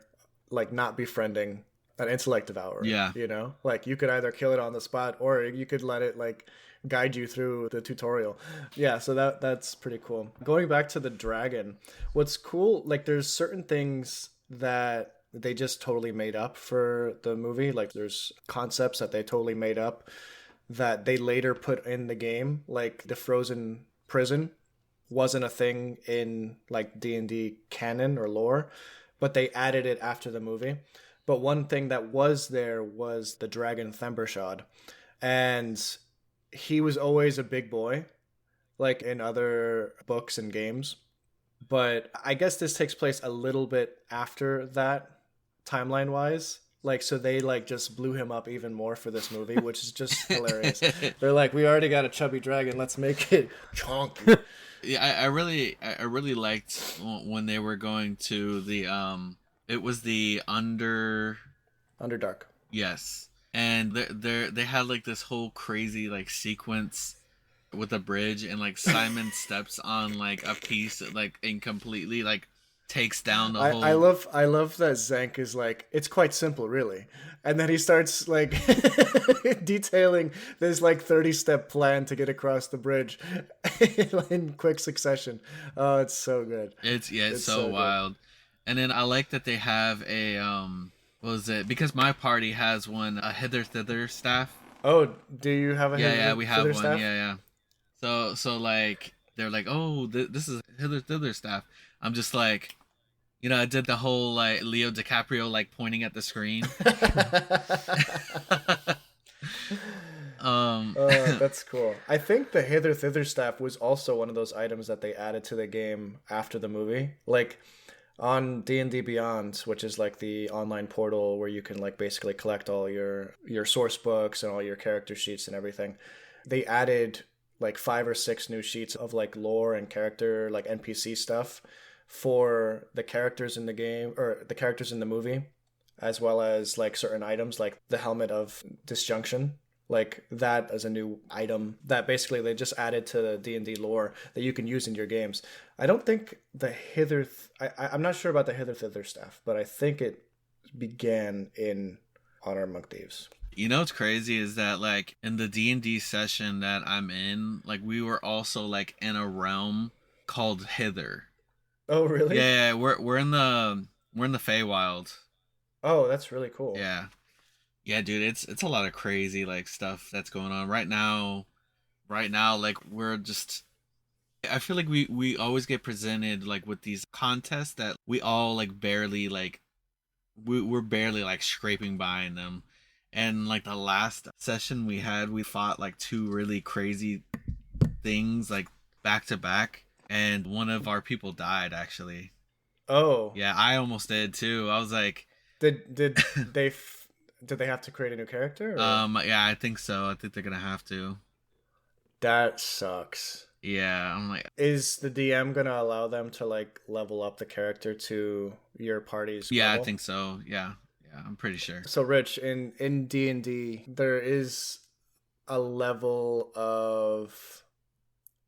like not befriending an intellect devourer. Yeah. You know? Like you could either kill it on the spot or you could let it like guide you through the tutorial. Yeah, so that's pretty cool. Going back to the dragon, what's cool, like there's certain things that they just totally made up for the movie. Like there's concepts that they totally made up that they later put in the game. Like the frozen prison wasn't a thing in like D&D canon or lore, but they added it after the movie. But one thing that was there was the dragon Thembershad. And he was always a big boy, like in other books and games. But I guess this takes place a little bit after that, timeline-wise. Like, so they like just blew him up even more for this movie, which is just hilarious. They're like, we already got a chubby dragon, let's make it chunky. Yeah, I really liked when they were going to the it was the Underdark. Yes. And they had like this whole crazy like sequence with a bridge, and like Simon steps on like a piece like and completely like takes down the whole. I love that Xenk is like, it's quite simple really, and then he starts like detailing this like 30-step plan to get across the bridge in quick succession. Oh, it's so good. It's so wild. Good. And then I like that they have a what was it? Because my party has one, a hither thither staff. Oh, do you have a yeah, we have one. Staff? Yeah. So like they're like, oh, this is hither thither staff. I'm just like, you know, I did the whole like Leo DiCaprio like pointing at the screen. That's cool. I think the hither thither staff was also one of those items that they added to the game after the movie, like. On D&D Beyond, which is like the online portal where you can like basically collect all your source books and all your character sheets and everything, they added like 5 or 6 new sheets of like lore and character like NPC stuff for the characters in the game or the characters in the movie, as well as like certain items like the helmet of disjunction. Like that as a new item that basically they just added to the D&D lore that you can use in your games. I don't think the hither... I'm not sure about the hither thither staff, but I think it began in Honor Among Thieves. You know what's crazy is that like in the D&D session that I'm in, like we were also like in a realm called Hither. Oh really? Yeah, we're in the Feywild. Oh, that's really cool. Yeah, dude, it's a lot of crazy like stuff that's going on right now. Like we're just, I feel like we always get presented like with these contests that we all like barely like we're barely like scraping by in them. And like the last session we fought like 2 really crazy things like back to back, and one of our people died actually. Oh. Yeah, I almost did too. I was like, did they have to create a new character? Or? Yeah, I think so. I think they're gonna have to. That sucks. Yeah, I'm like, is the DM gonna allow them to like level up the character to your party's yeah, level? I think so. Yeah. Yeah, I'm pretty sure. So, Rich, in D&D, there is a level of...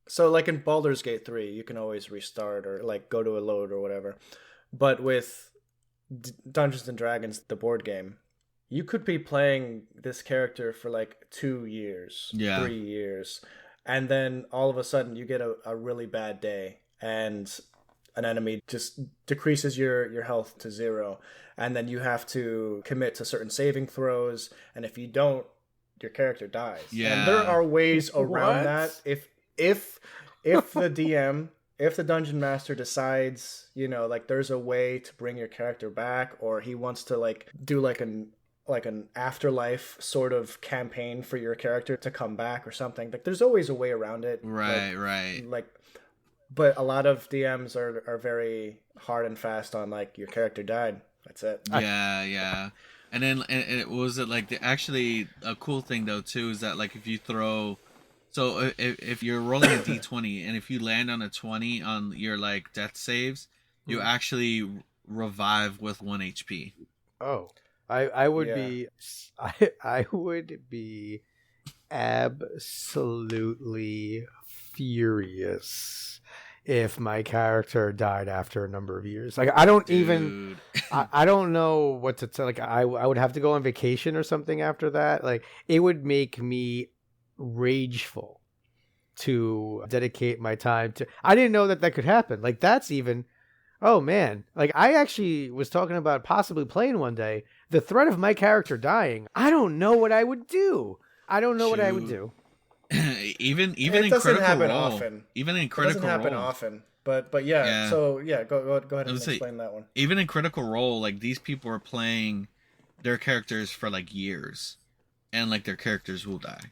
So, like in Baldur's Gate 3, you can always restart or, like, go to a load or whatever. But with Dungeons & Dragons, the board game, you could be playing this character for, like, 2 years, 3 years, and then all of a sudden you get a really bad day, and an enemy just decreases your health to 0, and then you have to commit to certain saving throws, and if you don't, your character dies. Yeah. And there are ways around What? that. If the DM, if the dungeon master decides, you know, like there's a way to bring your character back, or he wants to like do like an afterlife sort of campaign for your character to come back or something, like there's always a way around it. Right. Like, but a lot of DMs are very hard and fast on like your character died. That's it. Yeah. And then it was it like actually a cool thing though too is that like if you throw, so if you're rolling a d20 and if you land on a 20 on your like death saves, you actually revive with 1 HP. Oh, I would Yeah. be I would be absolutely furious if my character died after a number of years. Like I don't even I don't know what to tell. Like I would have to go on vacation or something after that. Like it would make me rageful to dedicate my time to. I didn't know that could happen. Like that's even. Oh man, like I actually was talking about possibly playing one day. The threat of my character dying, I don't know what I would do. even It in doesn't critical happen role, often. even in It critical doesn't happen role, often. But yeah. So yeah, go ahead and explain that one. even in critical role, like these people are playing their characters for like years, and like their characters will die.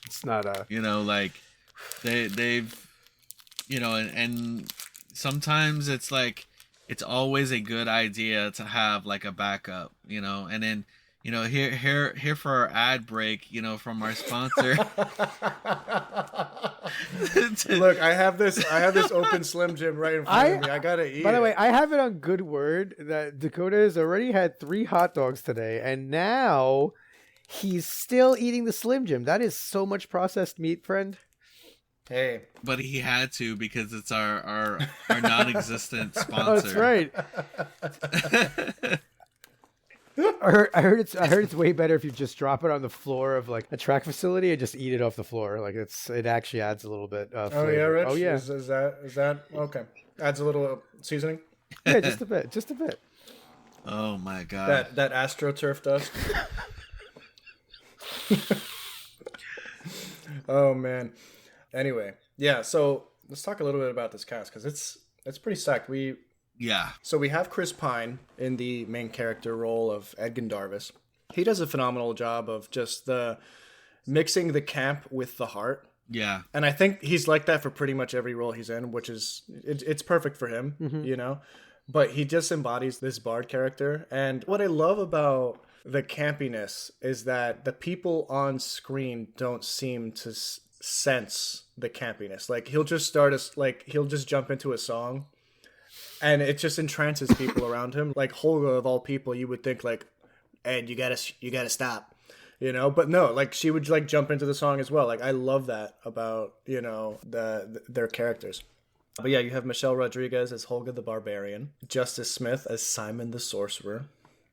It's not a. You know, like they've, you know, and sometimes it's like it's always a good idea to have like a backup, you know, and then. You know, here for our ad break, you know, from our sponsor. Look, I have this open Slim Jim right in front of me. I gotta eat. By the it. way, I have it on good word that Dakota has already had 3 hot dogs today, and now he's still eating the Slim Jim. That is so much processed meat, friend. Hey, But he had to because it's our non-existent sponsor. Oh, that's right. I heard it's way better if you just drop it on the floor of like a track facility and just eat it off the floor. Like it actually adds a little bit of flavor. oh yeah, Rich. Oh yeah, Is that okay? Adds a little seasoning. yeah, just a bit. Oh my god. That AstroTurf dust. Oh man. Anyway, yeah. So let's talk a little bit about this cast because it's pretty stacked. So we have Chris Pine in the main character role of Ed Gandharvis. He does a phenomenal job of just mixing the camp with the heart. Yeah. And I think he's like that for pretty much every role he's in, which is it's perfect for him, you know. But he just embodies this bard character. And what I love about the campiness is that the people on screen don't seem to sense the campiness. Like he'll just he'll just jump into a song. And it just entrances people around him. Like Holga, of all people, you would think like, Ed, you gotta stop, you know. But no, like she would like jump into the song as well. Like I love that about their characters. But yeah, you have Michelle Rodriguez as Holga the Barbarian, Justice Smith as Simon the Sorcerer.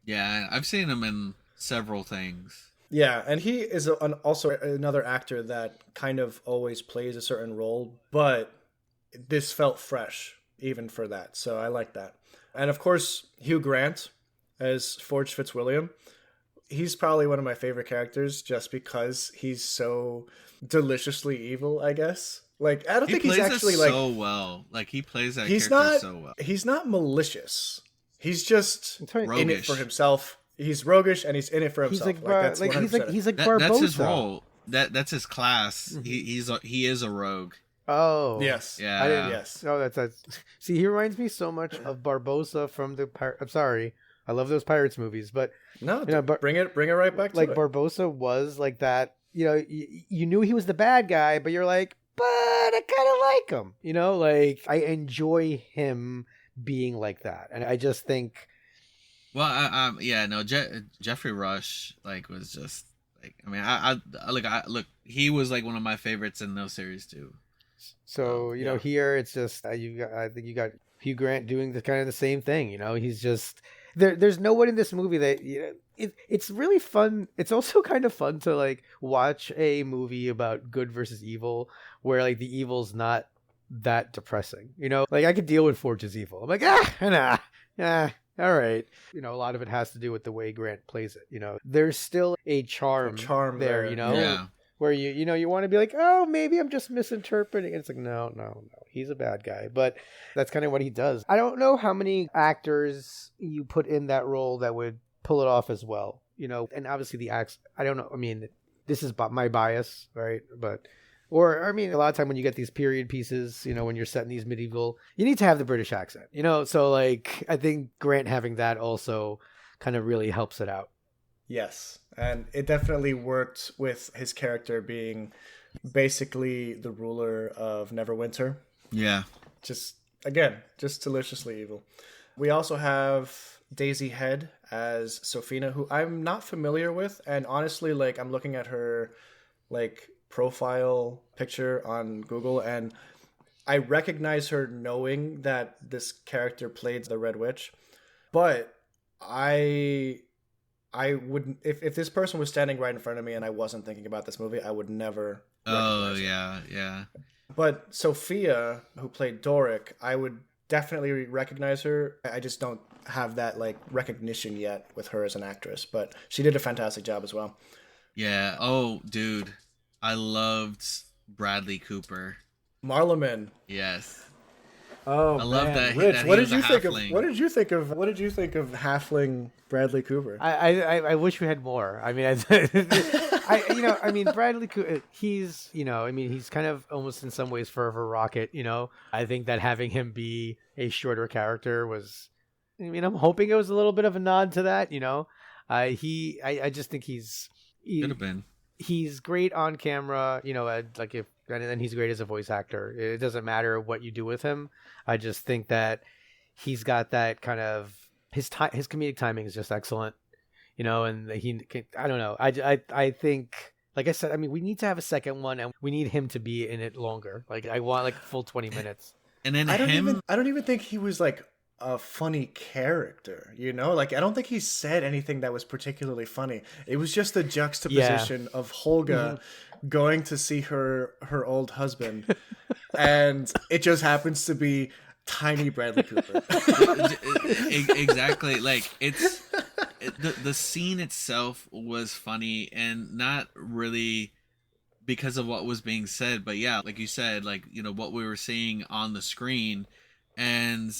Yeah, I've seen him in several things. Yeah, and he is also another actor that kind of always plays a certain role, but this felt fresh. Even for that. So I like that. And of course, Hugh Grant as Forge Fitzwilliam. He's probably one of my favorite characters just because he's so deliciously evil, I guess. Like, I don't think he's actually like... so well. Like, he plays that character so well. He's not malicious. He's just roguish. in it for himself. He's roguish and he's in it for himself. He's like Barbosa. That's his role. That's his class. Mm-hmm. He is a rogue. Oh yes, yeah, yes. Oh, that's. See, he reminds me so much of Barbosa from the. I'm sorry, I love those Pirates movies, but no, bring it right back. Like Barbosa was like that. You know, you knew he was the bad guy, but you're like, but I kind of like him. You know, like I enjoy him being like that, and I just think Well, yeah, no, Jeffrey Rush like was just like, I mean, I look, he was like one of my favorites in those series too. So Yeah. here it's just I think you got Hugh Grant doing the kind of the same thing. He's just there's no one in this movie that it's really fun. It's also kind of fun to like watch a movie about good versus evil, where like the evil's not that depressing. Like I could deal with Forge's evil. I'm like all right. A lot of it has to do with the way Grant plays it. There's still a charm there. Yeah. Where you want to be like, oh, maybe I'm just misinterpreting. And it's like, no, he's a bad guy. But that's kind of what he does. I don't know how many actors you put in that role that would pull it off as well. And obviously the acts, I don't know. I mean, this is my bias, right? I mean, a lot of time when you get these period pieces, when you're set in these medieval, you need to have the British accent, So like, I think Grant having that also kind of really helps it out. Yes, and it definitely worked with his character being basically the ruler of Neverwinter. Yeah. Just deliciously evil. We also have Daisy Head as Sophina, who I'm not familiar with, and honestly, like, I'm looking at her like profile picture on Google, and I recognize her knowing that this character played the Red Witch, but I wouldn't, if this person was standing right in front of me and I wasn't thinking about this movie, I would never. Oh yeah. But Sophia, who played Doric, I would definitely recognize her. I just don't have that like recognition yet with her as an actress, but she did a fantastic job as well. Yeah. Oh, dude, I loved Bradley Cooper. Marleman. Yes. Oh, I love that. Rich, What did you think of halfling Bradley Cooper? I wish we had more. I mean, Bradley Cooper, he's he's kind of almost in some ways Fervor Rocket. I think that having him be a shorter character was, I'm hoping it was a little bit of a nod to that. I just think could have been. He's great on camera. And then he's great as a voice actor. It doesn't matter what you do with him. I just think that he's got that kind of his comedic timing is just excellent, and I don't know. I think, like I said, I mean, we need to have a second one, and we need him to be in it longer. Like I want like full 20 minutes. And then I don't even think he was like a funny character, like I don't think he said anything that was particularly funny. It was just the juxtaposition of Holga going to see her old husband and it just happens to be tiny Bradley Cooper. Exactly. Like the scene itself was funny and not really because of what was being said, but yeah, like you said, like what we were seeing on the screen. And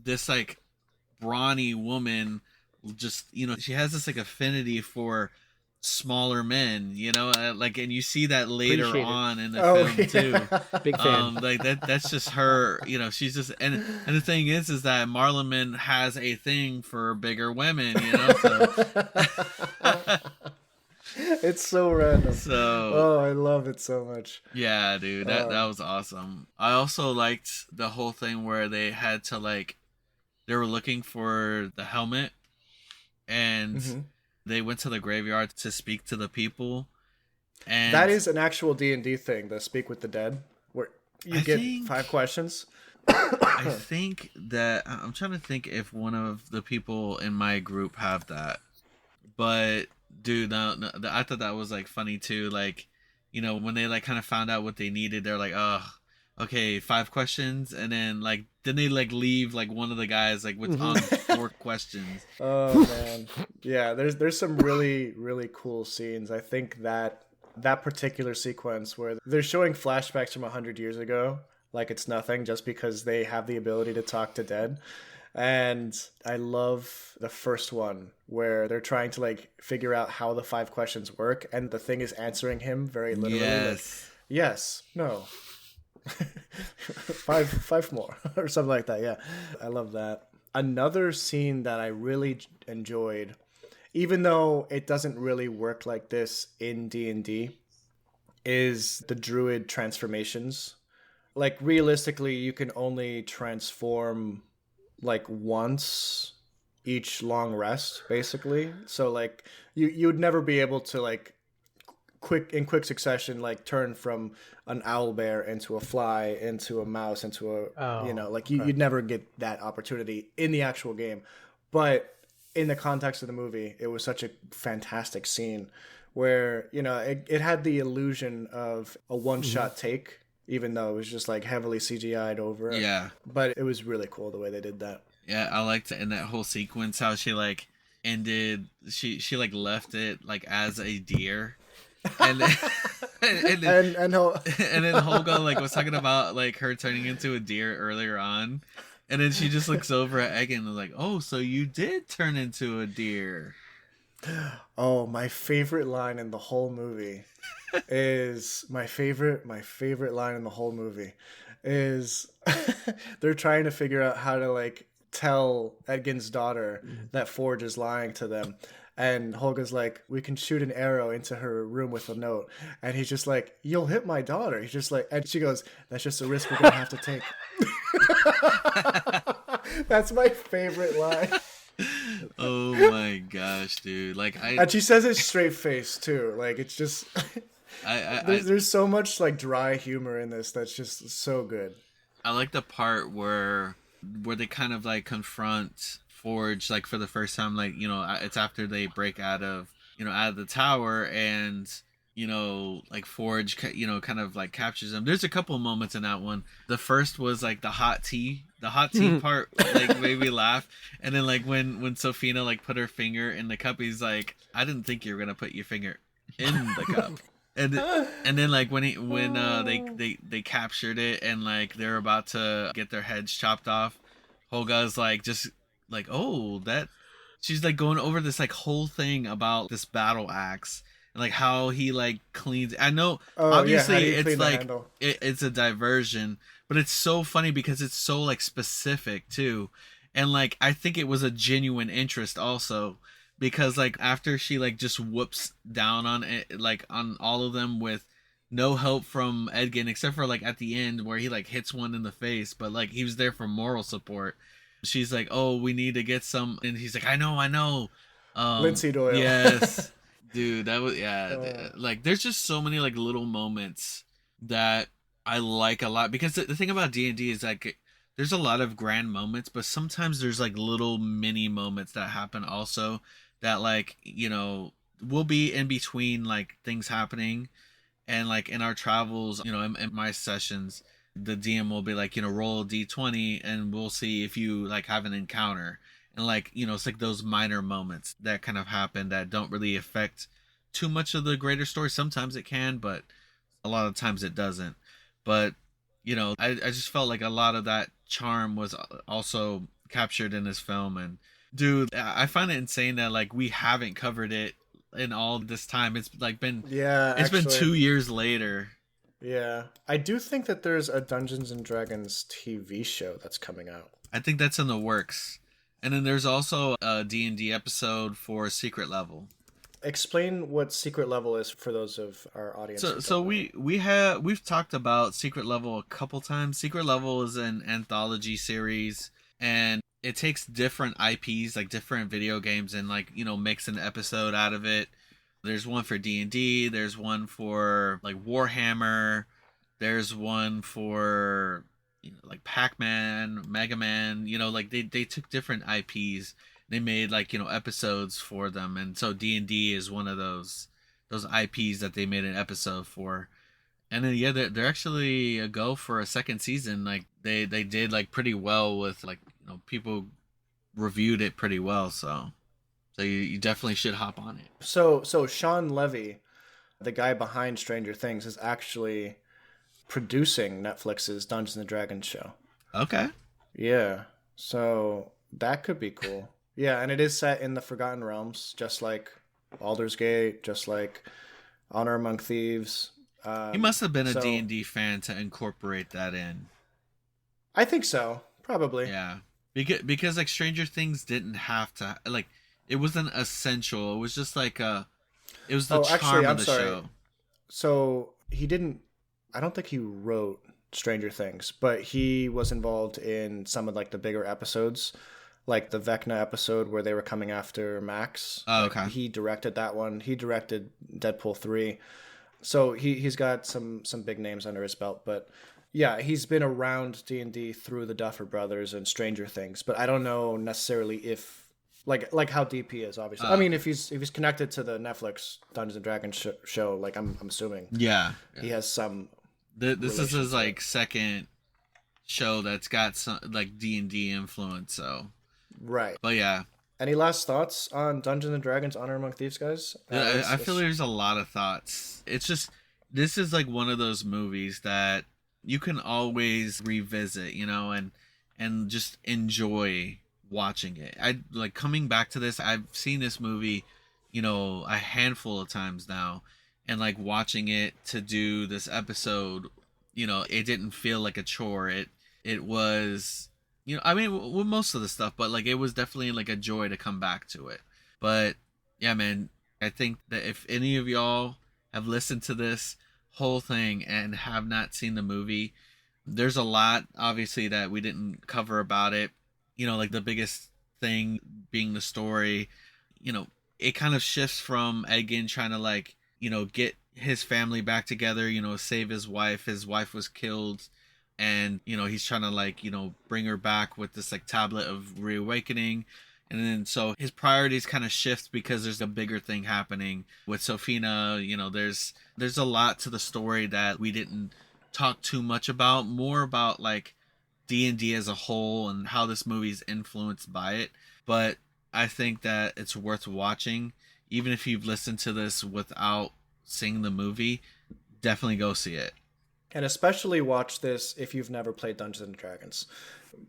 this like brawny woman, just she has this like affinity for smaller men, like, and you see that later on in the film too. Big fan. Like that's just her. She's just and the thing is that Marleman has a thing for bigger women. So. It's so random. So I love it so much. Yeah, dude, that was awesome. I also liked the whole thing where they had to they were looking for the helmet, and they went to the graveyard to speak to the people. And that is an actual D&D thing, the Speak with the Dead, where you get 5 questions. I think that I'm trying to think if one of the people in my group have that, but. Dude, no, I thought that was like funny too. Like, when they like kind of found out what they needed, they're like, "Oh, okay, 5 questions," and then they leave like one of the guys like with on 4 questions. Oh man, yeah. There's some really really cool scenes. I think that particular sequence where they're showing flashbacks from 100 years ago, like it's nothing, just because they have the ability to talk to dead. And I love the first one where they're trying to figure out how the 5 questions work, and the thing is answering him very literally. Yes. Yes. No. 5 more or something like that. Yeah. I love that. Another scene that I really enjoyed, even though it doesn't really work like this in D&D, is the druid transformations. Like realistically, you can only transform once each long rest, basically. So like you would never be able to like quick succession like turn from an owl bear into a fly into a mouse into a you'd never get that opportunity in the actual game. But in the context of the movie, it was such a fantastic scene where it had the illusion of a one-shot take, even though it was just like heavily CGI'd over it. Yeah, but it was really cool the way they did that. Yeah, I liked in that whole sequence how she like ended. She like left it like as a deer, and then, and then and then Holga like was talking about like her turning into a deer earlier on, and then she just looks over at Egan and was like, "Oh, so you did turn into a deer." Oh, my favorite line in the whole movie is my favorite line in the whole movie is they're trying to figure out how to like tell Edgin's daughter that Forge is lying to them, and Holga's like, we can shoot an arrow into her room with a note, and he's just like, you'll hit my daughter. He's just like, and she goes, that's just a risk we're gonna have to take. That's my favorite line. Oh my gosh, dude! And she says it straight face too. Like it's just there's so much like dry humor in this that's just so good. I like the part where they kind of like confront Forge like for the first time. Like it's after they break out of the tower, and like Forge kind of like captures them. There's a couple of moments in that one. The first was like the hot tea part like made me laugh, and then like when Sofina like put her finger in the cup, he's like, I didn't think you were gonna put your finger in the cup. And then like when they captured it and like they're about to get their heads chopped off, Holga's like just like, oh, that she's like going over this like whole thing about this battle axe and like how he like cleans. I know obviously it's like it's a diversion, but it's so funny because it's so like specific too, and like I think it was a genuine interest also. Because like after she like just whoops down on it, like on all of them with no help from Edgin except for like at the end where he like hits one in the face, but like he was there for moral support. She's like, oh, we need to get some, and he's like, I know. Lindsay Doyle. Yes, dude, that was like there's just so many like little moments that I like a lot, because the thing about D&D is like there's a lot of grand moments, but sometimes there's like little mini moments that happen also that like will be in between like things happening. And like in our travels, in my sessions, the DM will be like, roll a d20 and we'll see if you like have an encounter. And like, it's like those minor moments that kind of happen that don't really affect too much of the greater story. Sometimes it can, but a lot of times it doesn't. But I just felt like a lot of that charm was also captured in this film. And dude, I find it insane that like we haven't covered it in all this time. It's like been been 2 years later. Yeah, I do think that there's a Dungeons and Dragons TV show that's coming out. I think that's in the works. And then there's also a D&D episode for Secret Level. Explain what Secret Level is for those of our audience. So we've talked about Secret Level a couple times. Secret Level is an anthology series, and it takes different IPs, like different video games, and like makes an episode out of it. There's one for D&D, there's one for like Warhammer, there's one for like Pac-Man, Mega Man. Like they took different IPs. They made like episodes for them, and so D&D is one of those IPs that they made an episode for. And then they're actually a go for a second season. Like they did like pretty well with like people reviewed it pretty well, so you definitely should hop on it. So Sean Levy, the guy behind Stranger Things, is actually producing Netflix's Dungeons and Dragons show. Okay. Yeah. So that could be cool. Yeah, and it is set in the Forgotten Realms, just like Baldur's Gate, just like Honor Among Thieves. He must have been a D&D fan to incorporate that in. I think so, probably. Yeah, because like Stranger Things didn't have to, like, it wasn't essential. It was just like it was the charm of the show. So he didn't. I don't think he wrote Stranger Things, but he was involved in some of like the bigger episodes. like the Vecna episode where they were coming after Max. Oh, Like, okay. he directed that one. He directed Deadpool 3. So he's got some big names under his belt, but yeah, he's been around D&D through the Duffer Brothers and Stranger Things, but I don't know necessarily if like how deep he is, obviously. I mean, if he's connected to the Netflix Dungeons and Dragons show, like I'm assuming Yeah. he has some. This is his like second show that's got some like D&D influence, so. Right. But yeah. Any last thoughts on Dungeons and Dragons Honor Among Thieves, guys? I feel there's a lot of thoughts. It's just, this is like one of those movies that you can always revisit, you know, and just enjoy watching it. I like coming back to this. I've seen this movie, you know, a handful of times now, and like watching it to do this episode, you know, it didn't feel like a chore. It was, you know, I mean, with most of the stuff, but like it was definitely like a joy to come back to it. But yeah, man, I think that if any of y'all have listened to this whole thing and have not seen the movie, there's a lot obviously that we didn't cover about it. You know, like the biggest thing being the story. You know, it kind of shifts from Egan trying to like, you know, get his family back together, you know, save his wife. His wife was killed, and you know, he's trying to like, you know, bring her back with this like tablet of reawakening. And then so his priorities kind of shift because there's a bigger thing happening with Sophina. You know, there's a lot to the story that we didn't talk too much about, more about like D&D as a whole and how this movie's influenced by it. But I think that it's worth watching. Even if you've listened to this without seeing the movie, definitely go see it. And especially watch this if you've never played Dungeons and Dragons,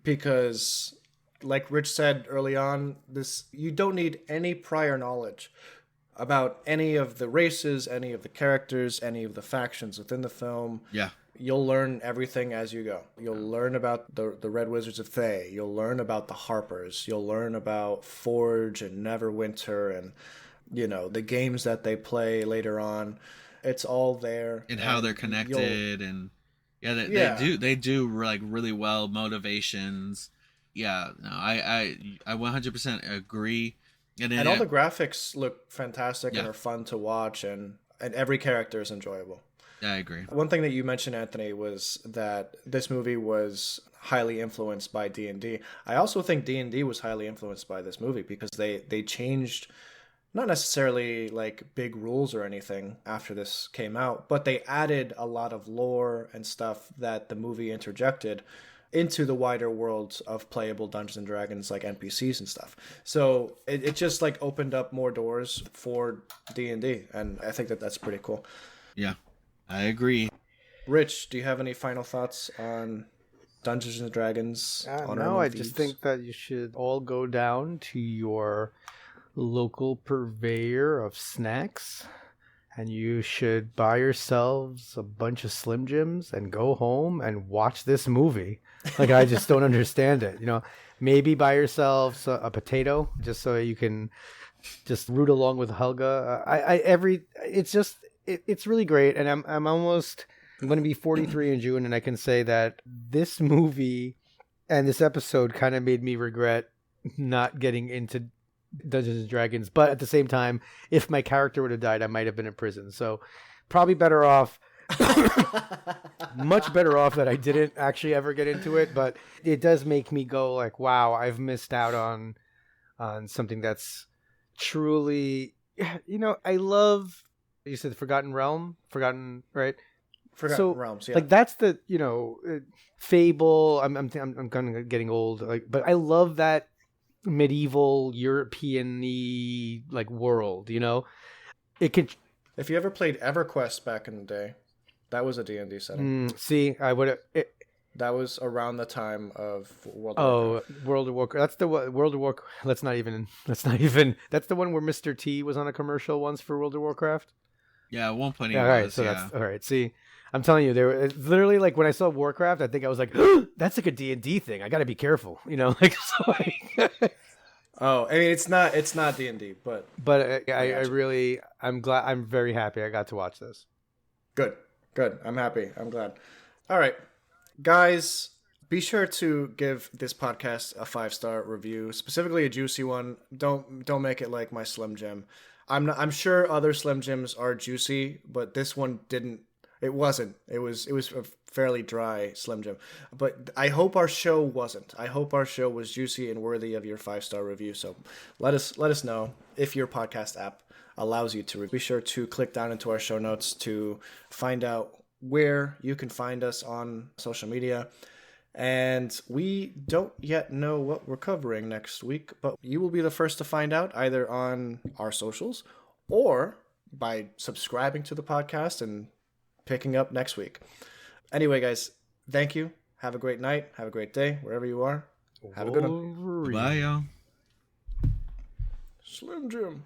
because like Rich said early on, this you don't need any prior knowledge about any of the races, any of the characters, any of the factions within the film. Yeah. You'll learn everything as you go. You'll learn about the Red Wizards of Thay. You'll learn about the Harpers. You'll learn about Forge and Neverwinter and, you know, the games that they play later on. It's all there. And how they're connected, and they do like really well motivations. Yeah, no, I 100% agree. And all the graphics look fantastic and are fun to watch, and every character is enjoyable. Yeah, I agree. One thing that you mentioned, Anthony, was that this movie was highly influenced by D&D. I also think D&D was highly influenced by this movie because they changed, not necessarily like big rules or anything after this came out, but they added a lot of lore and stuff that the movie interjected into the wider worlds of playable Dungeons and Dragons, like NPCs and stuff. So it just like opened up more doors for D&D, and I think that that's pretty cool. Yeah, I agree. Rich, do you have any final thoughts on Dungeons and Dragons? No, I just think that you should all go down to your local purveyor of snacks, and you should buy yourselves a bunch of Slim Jims and go home and watch this movie. Like, I just don't understand it. You know, maybe buy yourselves a potato just so you can just root along with Helga. It's really great, and I'm going to be 43 in June, and I can say that this movie and this episode kind of made me regret not getting into Dungeons and Dragons. But at the same time, if my character would have died, I might have been in prison. So probably better off, much better off that I didn't actually ever get into it. But it does make me go like, wow, I've missed out on something that's truly, you know, I love. You said Forgotten, right? Forgotten Realms, yeah. Like that's the, you know, Fable. I'm kind of getting old, like, but I love that medieval European-y like world. You know, it could. If you ever played EverQuest back in the day, that was a D&D setting. See, I would. That was around the time of World of Warcraft. World of Warcraft. That's the World of Warcraft. Let's not even. That's the one where Mr. T was on a commercial once for World of Warcraft. Yeah, at one point he was. All right, so that's all right. See, I'm telling you, it's literally like when I saw Warcraft, I think I was like, that's like a D&D thing. I got to be careful, you know. Like, so oh, I mean, it's not D&D, but I'm very happy I got to watch this. Good. I'm happy. I'm glad. All right, guys, Be sure to give this podcast a 5-star review, specifically a juicy one. Don't make it like my Slim Jim. I'm sure other Slim Jims are juicy, but this one didn't. It wasn't. It was a fairly dry Slim Jim. But I hope our show wasn't. I hope our show was juicy and worthy of your 5-star review. So let us know if your podcast app allows you to. Be sure to click down into our show notes to find out where you can find us on social media. And we don't yet know what we're covering next week, but you will be the first to find out either on our socials or by subscribing to the podcast and picking up next week. Anyway, guys, thank you. Have a great night. Have a great day, wherever you are. Have a good one. Bye, y'all. Slim Jim.